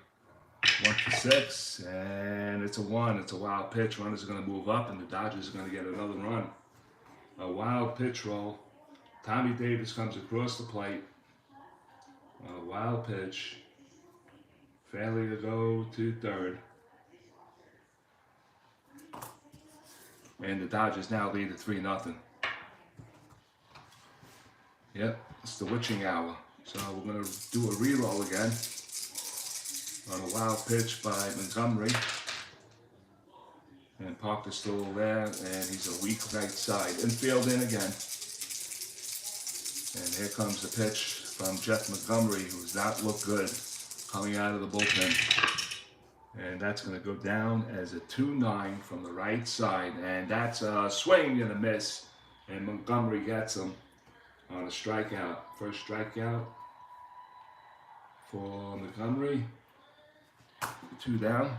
1-6, and it's a 1. It's a wild pitch. Runners are going to move up, and the Dodgers are going to get another run. A wild pitch roll. Tommy Davis comes across the plate. A wild pitch. Fairly to go to third. And the Dodgers now lead at 3-0. Yep, it's the witching hour. So we're going to do a re-roll again on a wild pitch by Montgomery. And Parker's still there, and he's a weak right side. Infield in again. And here comes the pitch from Jeff Montgomery, who does not look good coming out of the bullpen. And that's going to go down as a 2-9 from the right side. And that's a swing and a miss. And Montgomery gets him on a strikeout. First strikeout for Montgomery. 2 down.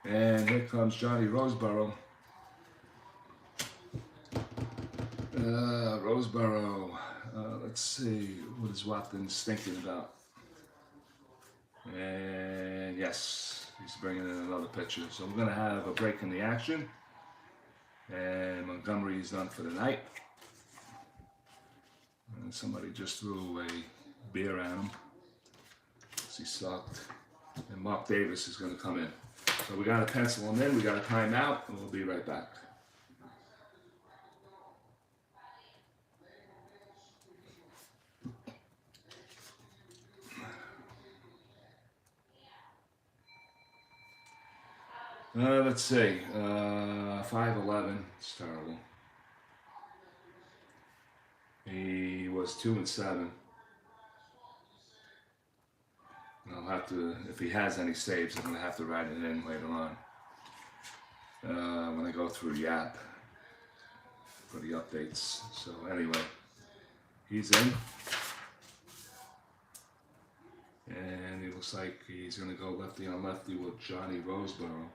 And here comes Johnny Roseboro. Roseboro. Let's see. What is Watkins thinking about? And yes, he's bringing in another pitcher. So we're going to have a break in the action. And Montgomery is done for the night. And somebody just threw a beer at him. He sucked. And Mark Davis is going to come in. So we got to pencil him in. We got a timeout, and we'll be right back. Let's see. 5-11. It's terrible. He was 2-7. I'll have to, if he has any saves, I'm going to have to write it in later on when I go through the app for the updates. So anyway, he's in. And it looks like he's going to go lefty on lefty with Johnny Roseboro.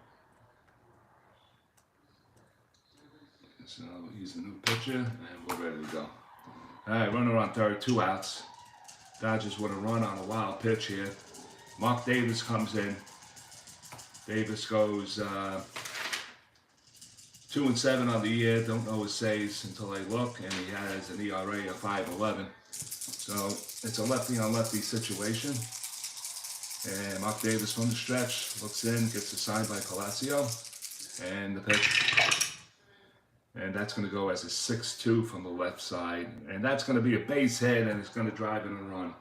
So he's the new pitcher, and we're ready to go. All right, runner on third, 2 outs. Dodgers with a run on a wild pitch here. Mark Davis comes in. Davis goes 2-7 on the year. Don't know his saves until I look, and he has an ERA of 5.11. So it's a lefty on lefty situation. And Mark Davis from the stretch looks in, gets a sign by Palacio, and the pitch. And that's going to go as a 6-2 from the left side. And that's going to be a base hit, and it's going to drive in a run.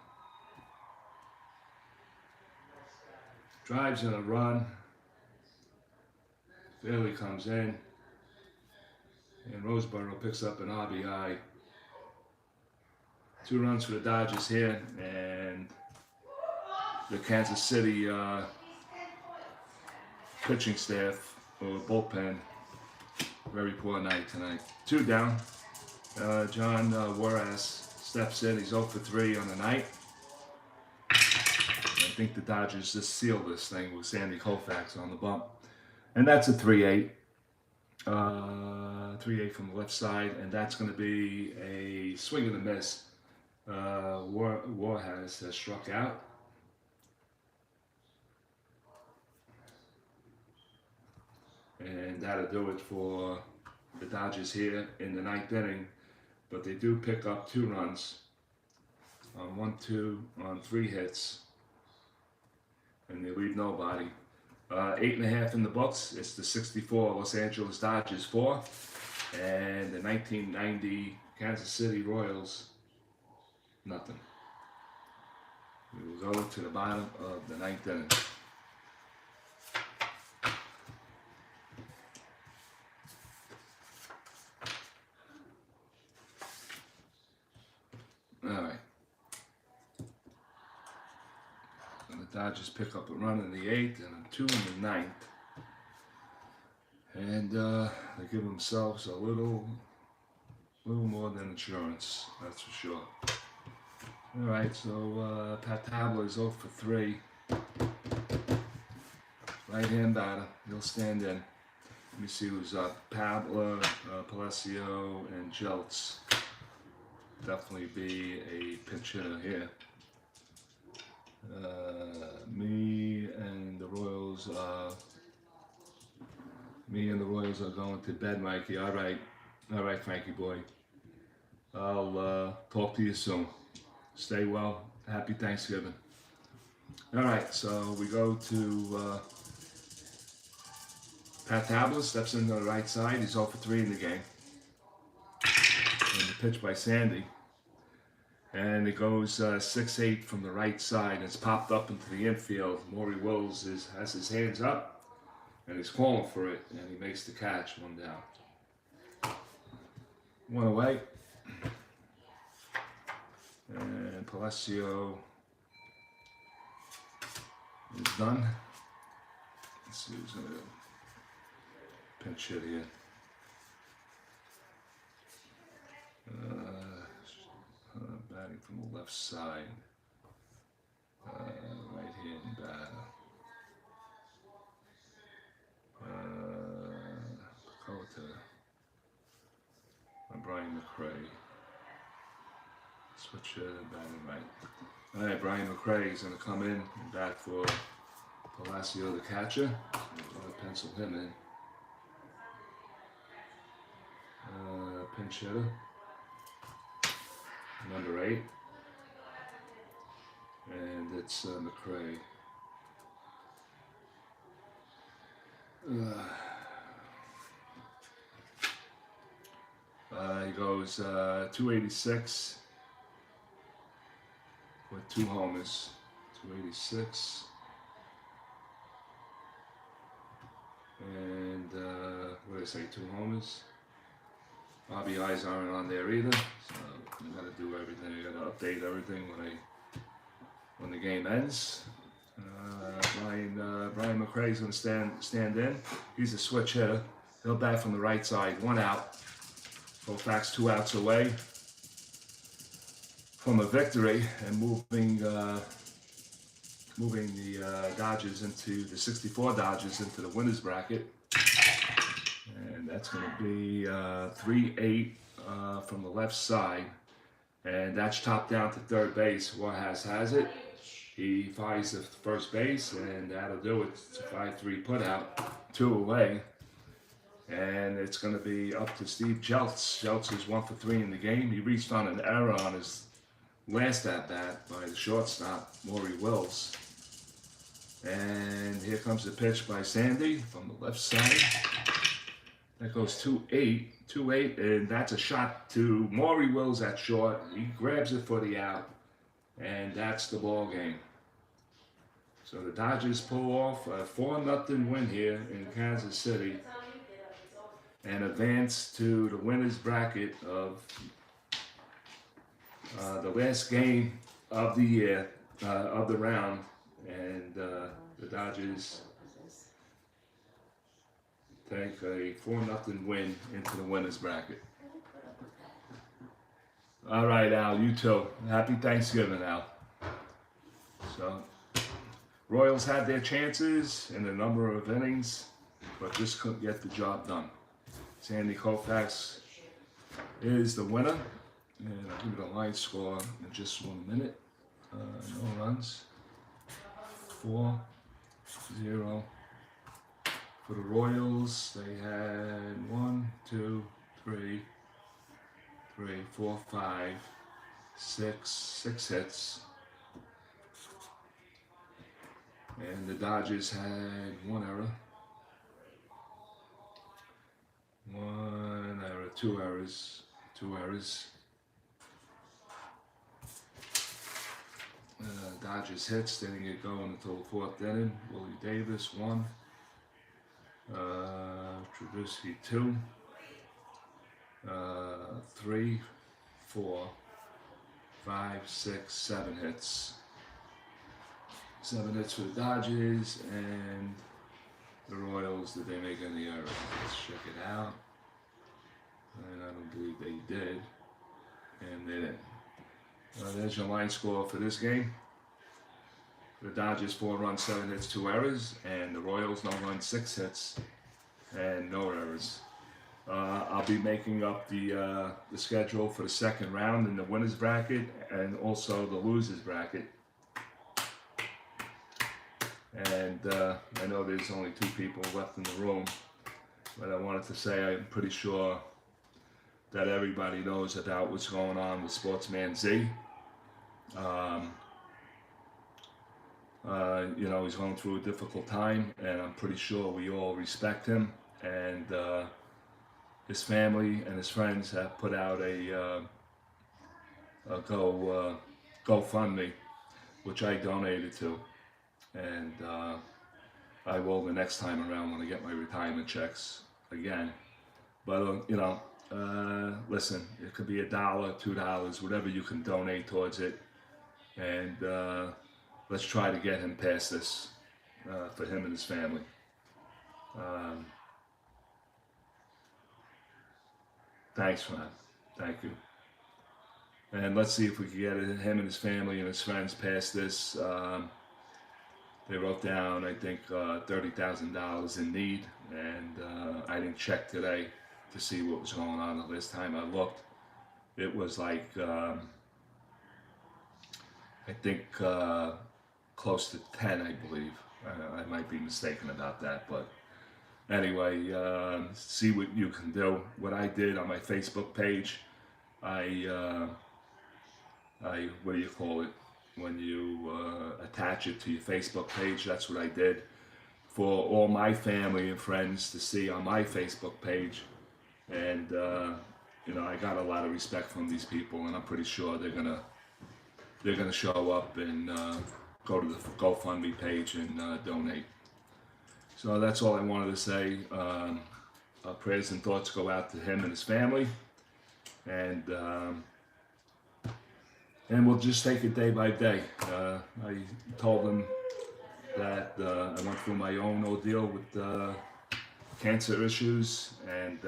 Drives in a run. Fairley comes in. And Roseboro picks up an RBI. 2 runs for the Dodgers here. And the Kansas City pitching staff, or bullpen, very poor night tonight. 2 down. John Juarez steps in. He's 0 for 3 on the night. I think the Dodgers just sealed this thing with Sandy Koufax on the bump. And that's a 3-8. 3-8 from the left side. And that's going to be a swing and a miss. Juarez has struck out. And that'll do it for the Dodgers here in the 9th inning. But they do pick up 2 runs on 1-2 on 3 hits. And they leave nobody. 8.5 in the books. It's the 64 Los Angeles Dodgers 4. And the 1990 Kansas City Royals, nothing. We will go to the bottom of the 9th inning. Alright. And the Dodgers pick up a run in the 8th and a 2 in the ninth. And they give themselves a little more than insurance, that's for sure. All right, so Pat Tabler is 0 for 3. Right-hand batter, he'll stand in. Let me see who's up. Pablo, Palacio, and Jeltz. Definitely be a pinch hitter here. Me and the Royals are going to bed, Mikey. All right, Frankie boy. I'll talk to you soon. Stay well. Happy Thanksgiving. All right, so we go to Pat Tabler, steps into the right side. He's 0 for 3 in the game. And the pitch by Sandy. And it goes 6-8 from the right side. It's popped up into the infield. Maury Wills has his hands up, and he's calling for it, and he makes the catch. 1 down. 1 away. And Palacio is done. Let's see who's going to pinch hit here. Batting from the left side. Right hand batter. Dakota. Brian McRae. Switch batting right. All right, Brian McRae is going to come in and bat for Palacio, the catcher. I'm going to pencil him in. Pinch hitter. Number 8. And it's McRae. He goes 286 with 2 homers. 286. And what did I say? 2 homers. RBIs aren't on there either, so you gotta do everything. You gotta update everything when the game ends. Brian McRae is gonna stand in. He's a switch hitter. He'll bat from the right side. 1 out. Koufax 2 outs away from a victory and moving the Dodgers into the 64 Dodgers into the winners bracket. And that's going to be 3-8 from the left side. And that's chopped down to third base. Warhas has it. He fires the first base, and that'll do it. It's a 5-3 putout, 2 away. And it's going to be up to Steve Jeltz. Jeltz is 1 for 3 in the game. He reached on an error on his last at-bat by the shortstop, Maury Wills. And here comes the pitch by Sandy from the left side. That goes 2-8, and that's a shot to Maury Wills at short. He grabs it for the out, and that's the ball game. So the Dodgers pull off a 4-0 win here in Kansas City and advance to the winners bracket of the last game of the year, of the round, and the Dodgers take a 4-0 win into the winners bracket. All right, Al, you too. Happy Thanksgiving, Al. So, Royals had their chances in a number of innings, but just couldn't get the job done. Sandy Koufax is the winner, and I'll give it a line score in just 1 minute. No runs. 4-0. For the Royals, they had 1, 2, 3, 4, 5, 6 hits. And the Dodgers had 1 error. 1 error, 2 errors. Dodgers hits, they didn't get going until the 4th inning. Willie Davis 1. Trubisky 2. 3, 4, 5, 6, 7 hits. 7 hits for the Dodgers, and the Royals, did they make any errors? Let's check it out. And I don't believe they did. And they didn't. There's your line score for this game. The Dodgers 4 runs, 7 hits, 2 errors, and the Royals no runs, 6 hits, and no errors. I'll be making up the schedule for the second round in the winners bracket and also the losers bracket. And I know there's only 2 people left in the room, but I wanted to say I'm pretty sure that everybody knows about what's going on with Sportsman Z. You know, he's going through a difficult time, and I'm pretty sure we all respect him. And his family and his friends have put out a GoFundMe, which I donated to, and I will the next time around when I get my retirement checks again. But you know, listen, it could be $1, $2, whatever you can donate towards it, and let's try to get him past this for him and his family. Thanks, man. Thank you. And let's see if we can get him and his family and his friends past this. They wrote down, I think, $30,000 in need, and I didn't check today to see what was going on. The last time I looked, it was like, I think, close to 10, I believe. I might be mistaken about that, but anyway, see what you can do. What I did on my Facebook page, I what do you call it? When you attach it to your Facebook page, that's what I did for all my family and friends to see on my Facebook page. And you know, I got a lot of respect from these people, and I'm pretty sure they're gonna show up and go to the GoFundMe page and donate. So that's all I wanted to say. Prayers and thoughts go out to him and his family, and we'll just take it day by day. I told him that I went through my own ordeal with cancer issues, and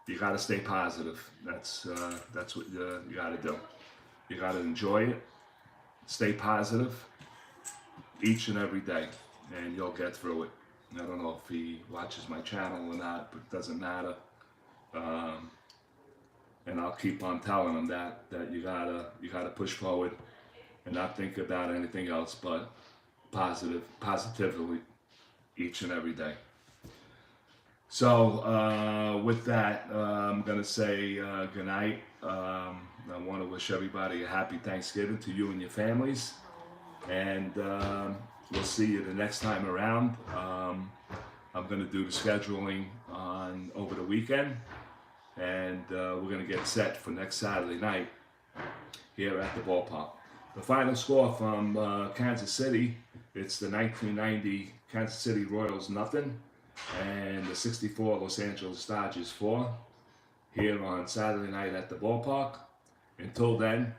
you got to stay positive. That's what you got to do. You got to enjoy it. Stay positive each and every day, and you'll get through it. I don't know if he watches my channel or not, but it doesn't matter. And I'll keep on telling him that you gotta push forward and not think about anything else but positively each and every day. So with that, I'm gonna say good night. I want to wish everybody a happy Thanksgiving to you and your families, and we'll see you the next time around. I'm going to do the scheduling over the weekend, and we're going to get set for next Saturday night here at the ballpark. The final score from Kansas City, it's the 1990 Kansas City Royals 0, and the 64 Los Angeles Dodgers 4 here on Saturday night at the ballpark. Until then,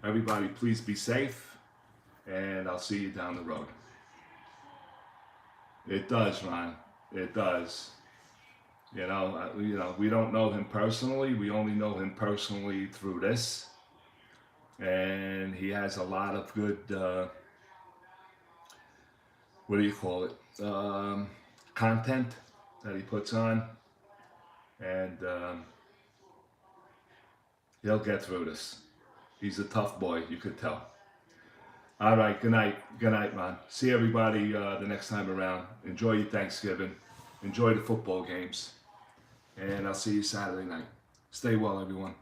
everybody please be safe, and I'll see you down the road. It does, Ron. It does. You know, we don't know him personally. We only know him personally through this. And he has a lot of good, what do you call it, content that he puts on. And he'll get through this. He's a tough boy, you could tell. All right, good night. Good night, man. See everybody the next time around. Enjoy your Thanksgiving. Enjoy the football games. And I'll see you Saturday night. Stay well, everyone.